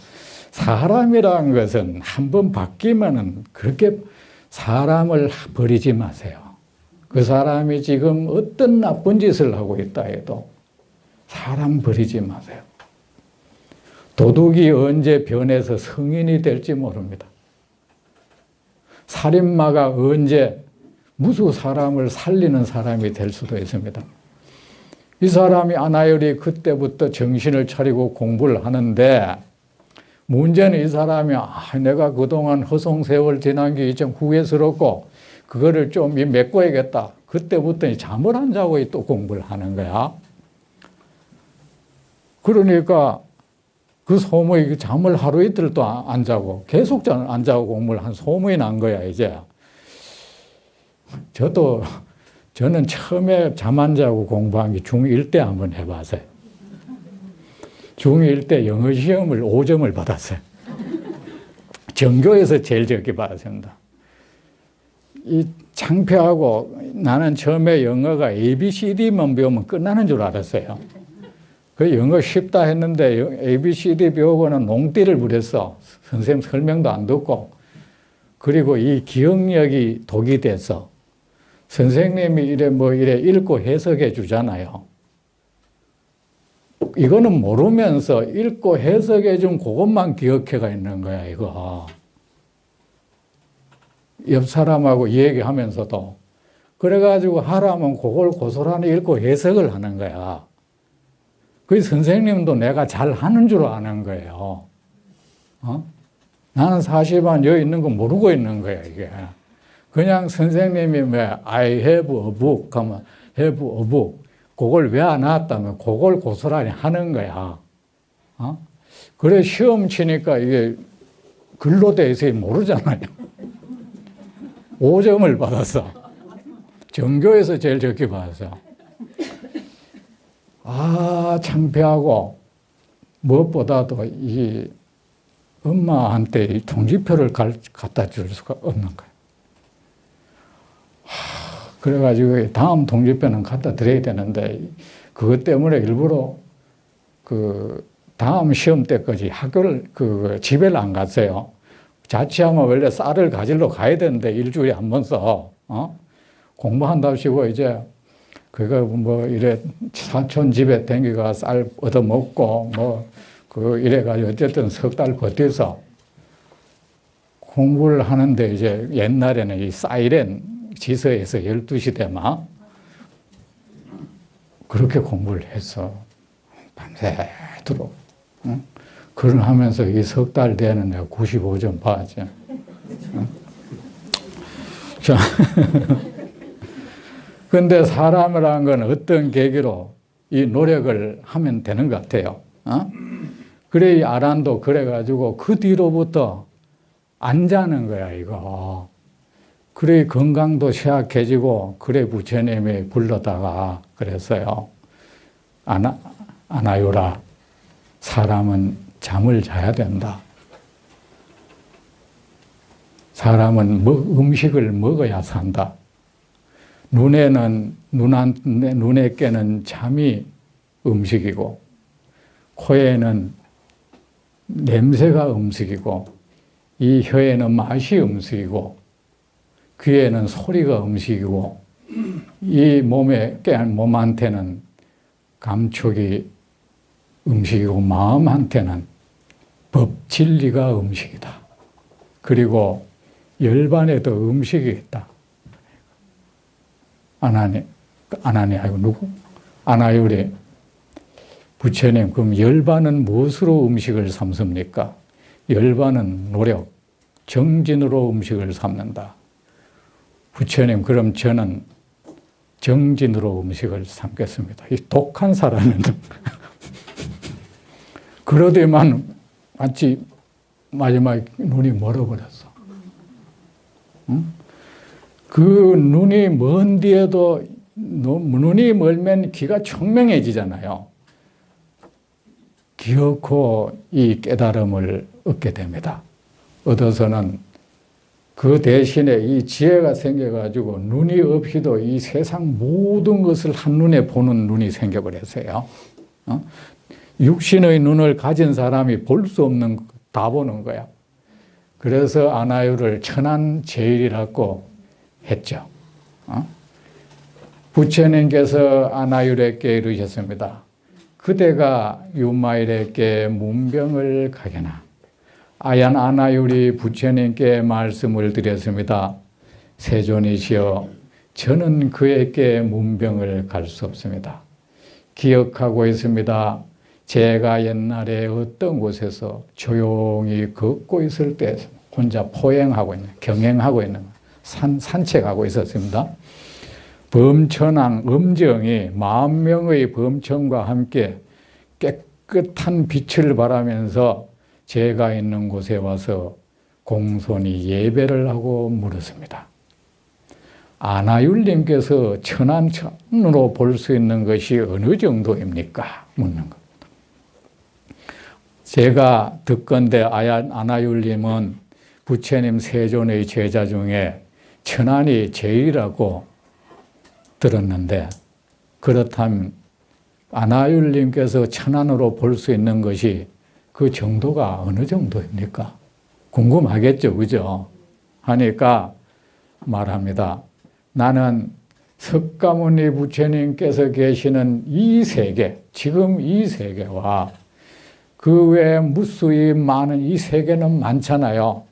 사람이라는 것은 한번 바뀌면은 그렇게 사람을 버리지 마세요. 그 사람이 지금 어떤 나쁜 짓을 하고 있다 해도 사람 버리지 마세요. 도둑이 언제 변해서 성인이 될지 모릅니다. 살인마가 언제 무수 사람을 살리는 사람이 될 수도 있습니다. 이 사람이 아나열이 그때부터 정신을 차리고 공부를 하는데 문제는 이 사람이 내가 그동안 허송세월 지난 게 좀 후회스럽고 그거를 좀 메꿔야겠다. 그때부터 잠을 안 자고 또 공부를 하는 거야. 그러니까 그 소문이 잠을 하루 이틀도 안 자고 계속 안 자고 공부를 한 소문이 난 거야 이제. 저는 처음에 잠 안 자고 공부한 게 중1 때 한번 해봤어요. 중1 때 영어 시험을 5점을 받았어요. 전교에서 제일 적게 받았습니다. 이 창피하고 나는 처음에 영어가 ABCD만 배우면 끝나는 줄 알았어요. 그 영어 쉽다 했는데 ABCD 배우고는 농띠를 부렸어. 선생님 설명도 안 듣고. 그리고 이 기억력이 독이 돼서 선생님이 이래 읽고 해석해 주잖아요. 이거는 모르면서 읽고 해석해 준 그것만 기억해가 있는 거야, 이거. 옆 사람하고 얘기하면서도. 그래가지고 하라면 그걸 고스란히 읽고 해석을 하는 거야. 그 선생님도 내가 잘 하는 줄 아는 거예요. 나는 사실은 여기 있는 거 모르고 있는 거야, 이게. 그냥 선생님이 I have a book 하면 have a book. 그걸 왜 안 나왔다면 그걸 고스란히 하는 거야. 그래 시험 치니까 이게 글로 대해서 모르잖아요. 5점을 받았어. 전교에서 제일 적게 받았어. 창피하고 무엇보다도 이 엄마한테 이 통지표를 갖다 줄 수가 없는 거예요. 그래가지고 다음 통지표는 갖다 드려야 되는데 그것 때문에 일부러 그 다음 시험 때까지 집에를 안 갔어요. 자취하면 원래 쌀을 가지러 가야 되는데 일주일에 한 번 써. 공부한답시고 이제 그거 뭐 이래 사촌 집에 댕기가 쌀 얻어먹고 이래가지고 어쨌든 석 달 버텨서 공부를 하는데 이제 옛날에는 이 사이렌 지서에서 12시 되면 그렇게 공부를 했어. 밤새도록. 그걸 하면서 이 석 달 되는 내가 95점 받았지. 자. 근데 사람이라는 건 어떤 계기로 이 노력을 하면 되는 것 같아요. 그래, 이 아란도 그래가지고 그 뒤로부터 안 자는 거야, 이거. 그래, 건강도 쇠약해지고, 그래, 부처님이 불러다가 그랬어요. 아나유라, 사람은 잠을 자야 된다. 사람은 음식을 먹어야 산다. 눈에게는 잠이 음식이고, 코에는 냄새가 음식이고, 이 혀에는 맛이 음식이고, 귀에는 소리가 음식이고, 이 몸한테는 감촉이 음식이고, 마음한테는 법, 진리가 음식이다. 그리고 열반에도 음식이 있다. 아나율이 부처님, 그럼 열반은 무엇으로 음식을 삼습니까? 열반은 노력, 정진으로 음식을 삼는다. 부처님, 그럼 저는 정진으로 음식을 삼겠습니다. 이 독한 사람인데. 그러더만 마치 마지막에 눈이 멀어버렸어. 그 눈이 먼 뒤에도 눈이 멀면 귀가 청명해지잖아요. 기어코 이 깨달음을 얻게 됩니다. 얻어서는 그 대신에 이 지혜가 생겨가지고 눈이 없이도 이 세상 모든 것을 한눈에 보는 눈이 생겨버렸어요. 육신의 눈을 가진 사람이 볼 수 없는 다 보는 거야. 그래서 아나유를 천안제일이라고 했죠. 부처님께서 아나율에게 이르셨습니다. 그대가 유마일에게 문병을 가게나. 아얀 아나율이 부처님께 말씀을 드렸습니다. 세존이시여, 저는 그에게 문병을 갈 수 없습니다. 기억하고 있습니다. 제가 옛날에 어떤 곳에서 조용히 걷고 있을 때 혼자 포행하고 있는, 경행하고 있는, 산책하고 있었습니다. 범천왕 음정이 10,000명의 범천과 함께 깨끗한 빛을 발하면서 제가 있는 곳에 와서 공손히 예배를 하고 물었습니다. 아나율님께서 천안천으로 볼 수 있는 것이 어느 정도입니까? 묻는 겁니다. 제가 듣건대 아나율님은 부처님 세존의 제자 중에 천안이 제일이라고 들었는데, 그렇다면 아나율님께서 천안으로 볼 수 있는 것이 그 정도가 어느 정도입니까? 궁금하겠죠, 그죠? 하니까 말합니다. 나는 석가모니 부처님께서 계시는 이 세계, 지금 이 세계와 그 외에 무수히 많은 이 세계는 많잖아요.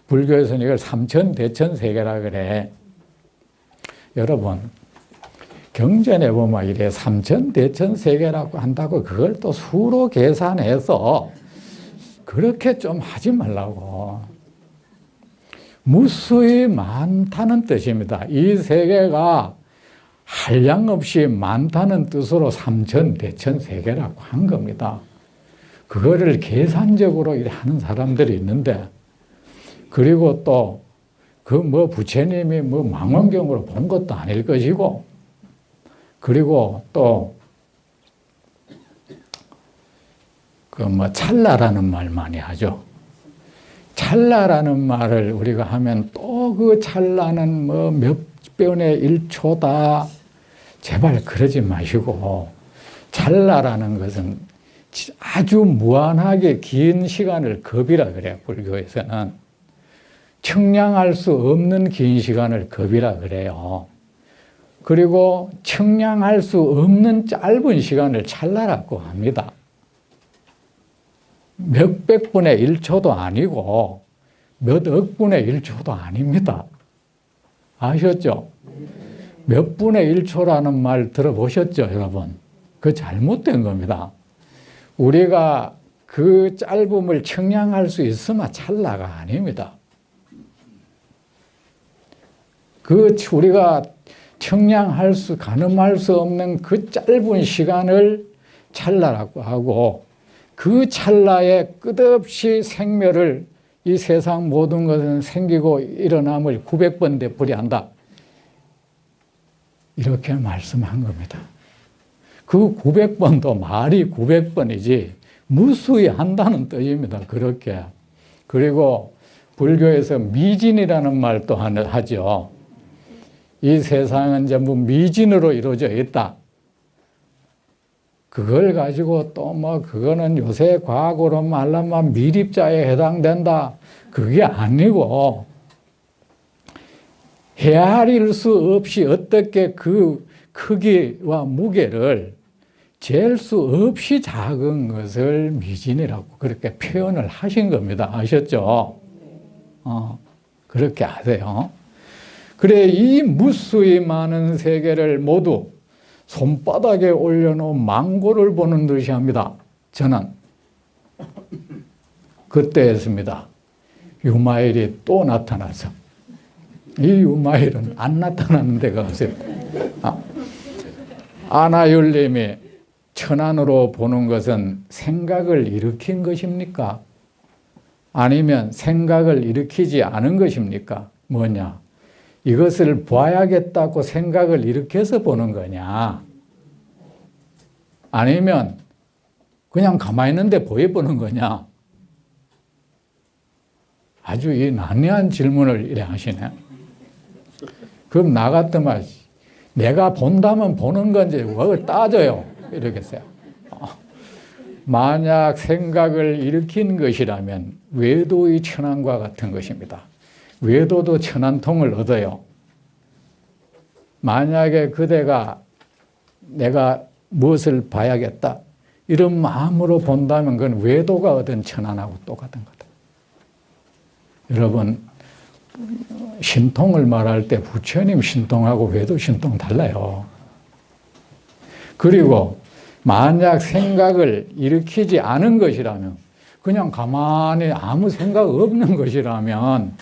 불교에서는 이걸 삼천대천세계라 그래. 여러분, 경전에 보면 이래 삼천대천세계라고 한다고 그걸 또 수로 계산해서 그렇게 좀 하지 말라고. 무수히 많다는 뜻입니다. 이 세계가 한량없이 많다는 뜻으로 삼천대천세계라고 한 겁니다. 그거를 계산적으로 하는 사람들이 있는데, 그리고 또 그 뭐 부처님이 뭐 망원경으로 본 것도 아닐 것이고, 그리고 또 그 뭐 찰나라는 말 많이 하죠. 찰나라는 말을 우리가 하면 또 그 찰나는 뭐 몇 변의 1초다. 제발 그러지 마시고, 찰나라는 것은 아주 무한하게 긴 시간을 겁이라 그래요. 불교에서는 청량할 수 없는 긴 시간을 겁이라 그래요. 그리고 청량할 수 없는 짧은 시간을 찰나라고 합니다. 몇백 분의 1초도 아니고 몇 억 분의 1초도 아닙니다. 아셨죠? 몇 분의 1초라는 말 들어보셨죠, 여러분? 그거 잘못된 겁니다. 우리가 그 짧음을 청량할 수 있으면 찰나가 아닙니다. 그 우리가 청량할 수, 가늠할 수 없는 그 짧은 시간을 찰나라고 하고, 그 찰나에 끝없이 생멸을, 이 세상 모든 것은 생기고 일어남을 900번 되풀이한다. 이렇게 말씀한 겁니다. 그 900번도 말이 900번이지 무수히 한다는 뜻입니다. 그렇게. 그리고 불교에서 미진이라는 말도 하죠. 이 세상은 전부 미진으로 이루어져 있다. 그걸 가지고 또 뭐 그거는 요새 과학으로 말하면 미립자에 해당된다. 그게 아니고, 헤아릴 수 없이 어떻게 그 크기와 무게를 잴 수 없이 작은 것을 미진이라고 그렇게 표현을 하신 겁니다. 아셨죠? 그렇게 하세요. 그래, 이 무수히 많은 세계를 모두 손바닥에 올려놓은 망고를 보는 듯이 합니다. 저는 그때였습니다. 유마일이 또 나타나서, 이 유마일은 안 나타나는 데가 없어요. 아나율님이 천안으로 보는 것은 생각을 일으킨 것입니까? 아니면 생각을 일으키지 않은 것입니까? 뭐냐? 이것을 봐야겠다고 생각을 일으켜서 보는 거냐? 아니면 그냥 가만히 있는데 보여보는 거냐? 아주 이 난해한 질문을 이래 하시네. 그럼 나 같으면 내가 본다면 보는 건지 그걸 따져요. 이러겠어요. 만약 생각을 일으킨 것이라면 외도의 천안과 같은 것입니다. 외도도 천안통을 얻어요. 만약에 그대가 내가 무엇을 봐야겠다 이런 마음으로 본다면 그건 외도가 얻은 천안하고 똑같은 거다. 여러분, 신통을 말할 때 부처님 신통하고 외도 신통 달라요. 그리고 만약 생각을 일으키지 않은 것이라면, 그냥 가만히 아무 생각 없는 것이라면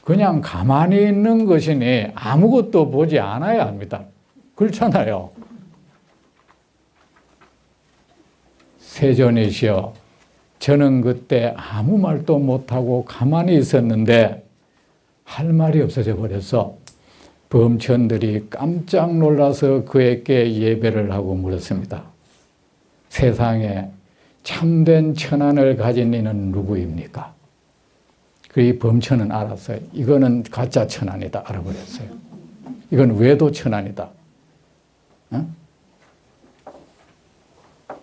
그냥 가만히 있는 것이니 아무것도 보지 않아야 합니다. 그렇잖아요. 세존이시여, 저는 그때 아무 말도 못하고 가만히 있었는데 할 말이 없어져 버렸어. 범천들이 깜짝 놀라서 그에게 예배를 하고 물었습니다. 세상에 참된 천안을 가진 이는 누구입니까? 그 범천은 알았어요. 이거는 가짜 천안이다. 알아버렸어요. 이건 외도 천안이다.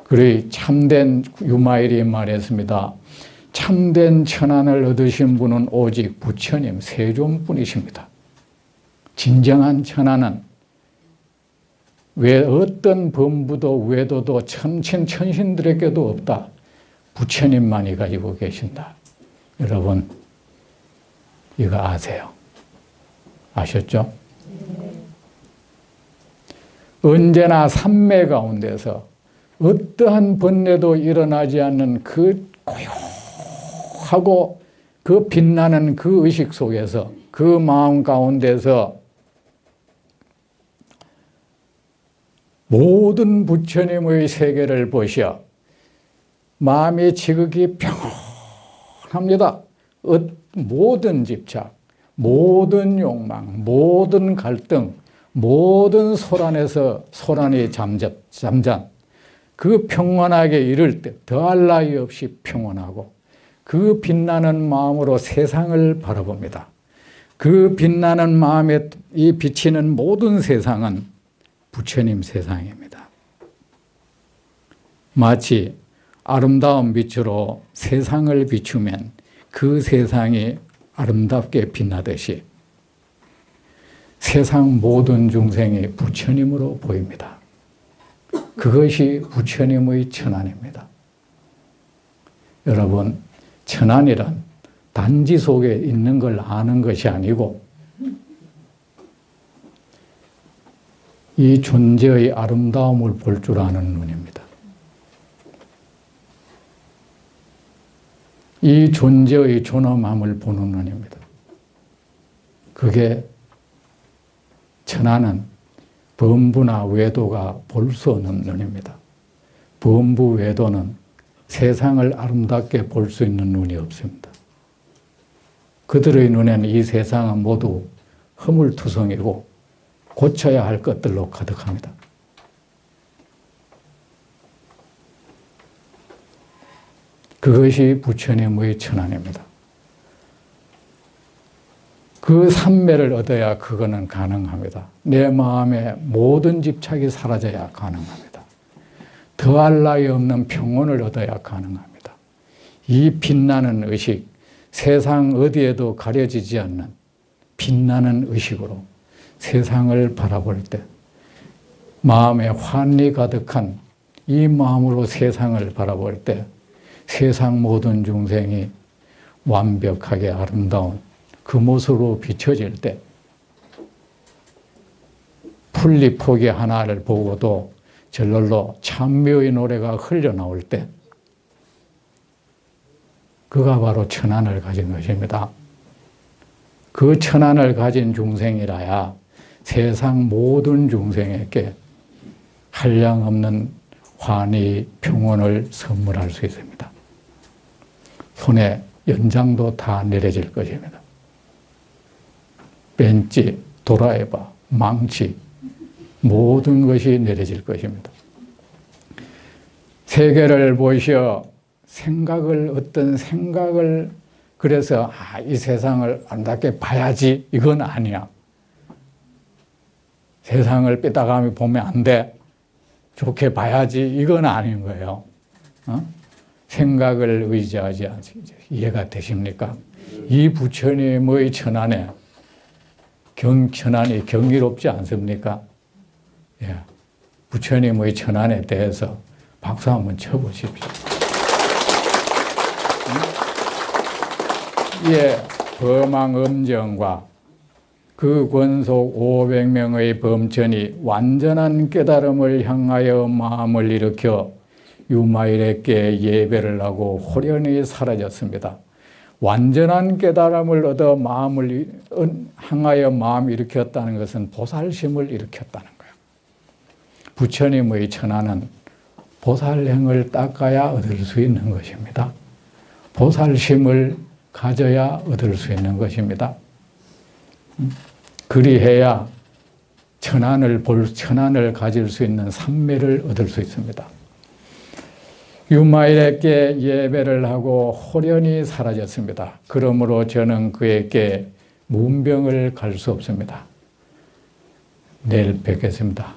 그래 참된 유마일이 말했습니다. 참된 천안을 얻으신 분은 오직 부처님 세존뿐이십니다. 진정한 천안은 왜 어떤 범부도 외도도 천신들에게도 없다. 부처님만이 가지고 계신다. 여러분, 이거 아세요? 아셨죠? 언제나 삼매 가운데서 어떠한 번뇌도 일어나지 않는 그 고요하고 그 빛나는 그 의식 속에서, 그 마음 가운데서 모든 부처님의 세계를 보시어 마음이 지극히 평온합니다. 모든 집착, 모든 욕망, 모든 갈등, 모든 소란이 잠잠 그 평온하게 이를 때 더할 나위 없이 평온하고 그 빛나는 마음으로 세상을 바라봅니다. 그 빛나는 마음에 이 비치는 모든 세상은 부처님 세상입니다. 마치 아름다운 빛으로 세상을 비추면 그 세상이 아름답게 빛나듯이 세상 모든 중생이 부처님으로 보입니다. 그것이 부처님의 천안입니다. 여러분, 천안이란 단지 속에 있는 걸 아는 것이 아니고 이 존재의 아름다움을 볼 줄 아는 눈입니다. 이 존재의 존엄함을 보는 눈입니다. 그게 천안은 범부나 외도가 볼 수 없는 눈입니다. 범부 외도는 세상을 아름답게 볼 수 있는 눈이 없습니다. 그들의 눈에는 이 세상은 모두 허물투성이고 고쳐야 할 것들로 가득합니다. 그것이 부처님의 천안입니다. 그 삼매를 얻어야 그거는 가능합니다. 내 마음의 모든 집착이 사라져야 가능합니다. 더할 나위 없는 평온을 얻어야 가능합니다. 이 빛나는 의식, 세상 어디에도 가려지지 않는 빛나는 의식으로 세상을 바라볼 때 마음에 환히 가득한 이 마음으로 세상을 바라볼 때 세상 모든 중생이 완벽하게 아름다운 그 모습으로 비춰질 때 풀잎포기 하나를 보고도 절로 찬미의 노래가 흘러나올 때 그가 바로 천안을 가진 것입니다. 그 천안을 가진 중생이라야 세상 모든 중생에게 한량없는 환희, 평온을 선물할 수 있습니다. 손에 연장도 다 내려질 것입니다. 벤치, 도라에바, 망치 모든 것이 내려질 것입니다. 세계를 보시어 어떤 생각을 그래서 이 세상을 아름답게 봐야지 이건 아니야. 세상을 삐딱하게 보면 안 돼. 좋게 봐야지 이건 아닌 거예요. 생각을 의지하지 않습니다. 이해가 되십니까? 이 부처님의 천안에 천안이 경이롭지 않습니까? 예. 부처님의 천안에 대해서 박수 한번 쳐보십시오. 예, 범왕엄정과 그 권속 500명의 범천이 완전한 깨달음을 향하여 마음을 일으켜 유마일에게 예배를 하고 호련히 사라졌습니다. 완전한 깨달음을 얻어 마음을 향하여 마음을 일으켰다는 것은 보살심을 일으켰다는 거예요. 부처님의 천안은 보살행을 닦아야 얻을 수 있는 것입니다. 보살심을 가져야 얻을 수 있는 것입니다. 그리해야 천안을 가질 수 있는 삼매를 얻을 수 있습니다. 유마일에게 예배를 하고 호련히 사라졌습니다. 그러므로 저는 그에게 문병을 갈 수 없습니다. 내일 뵙겠습니다.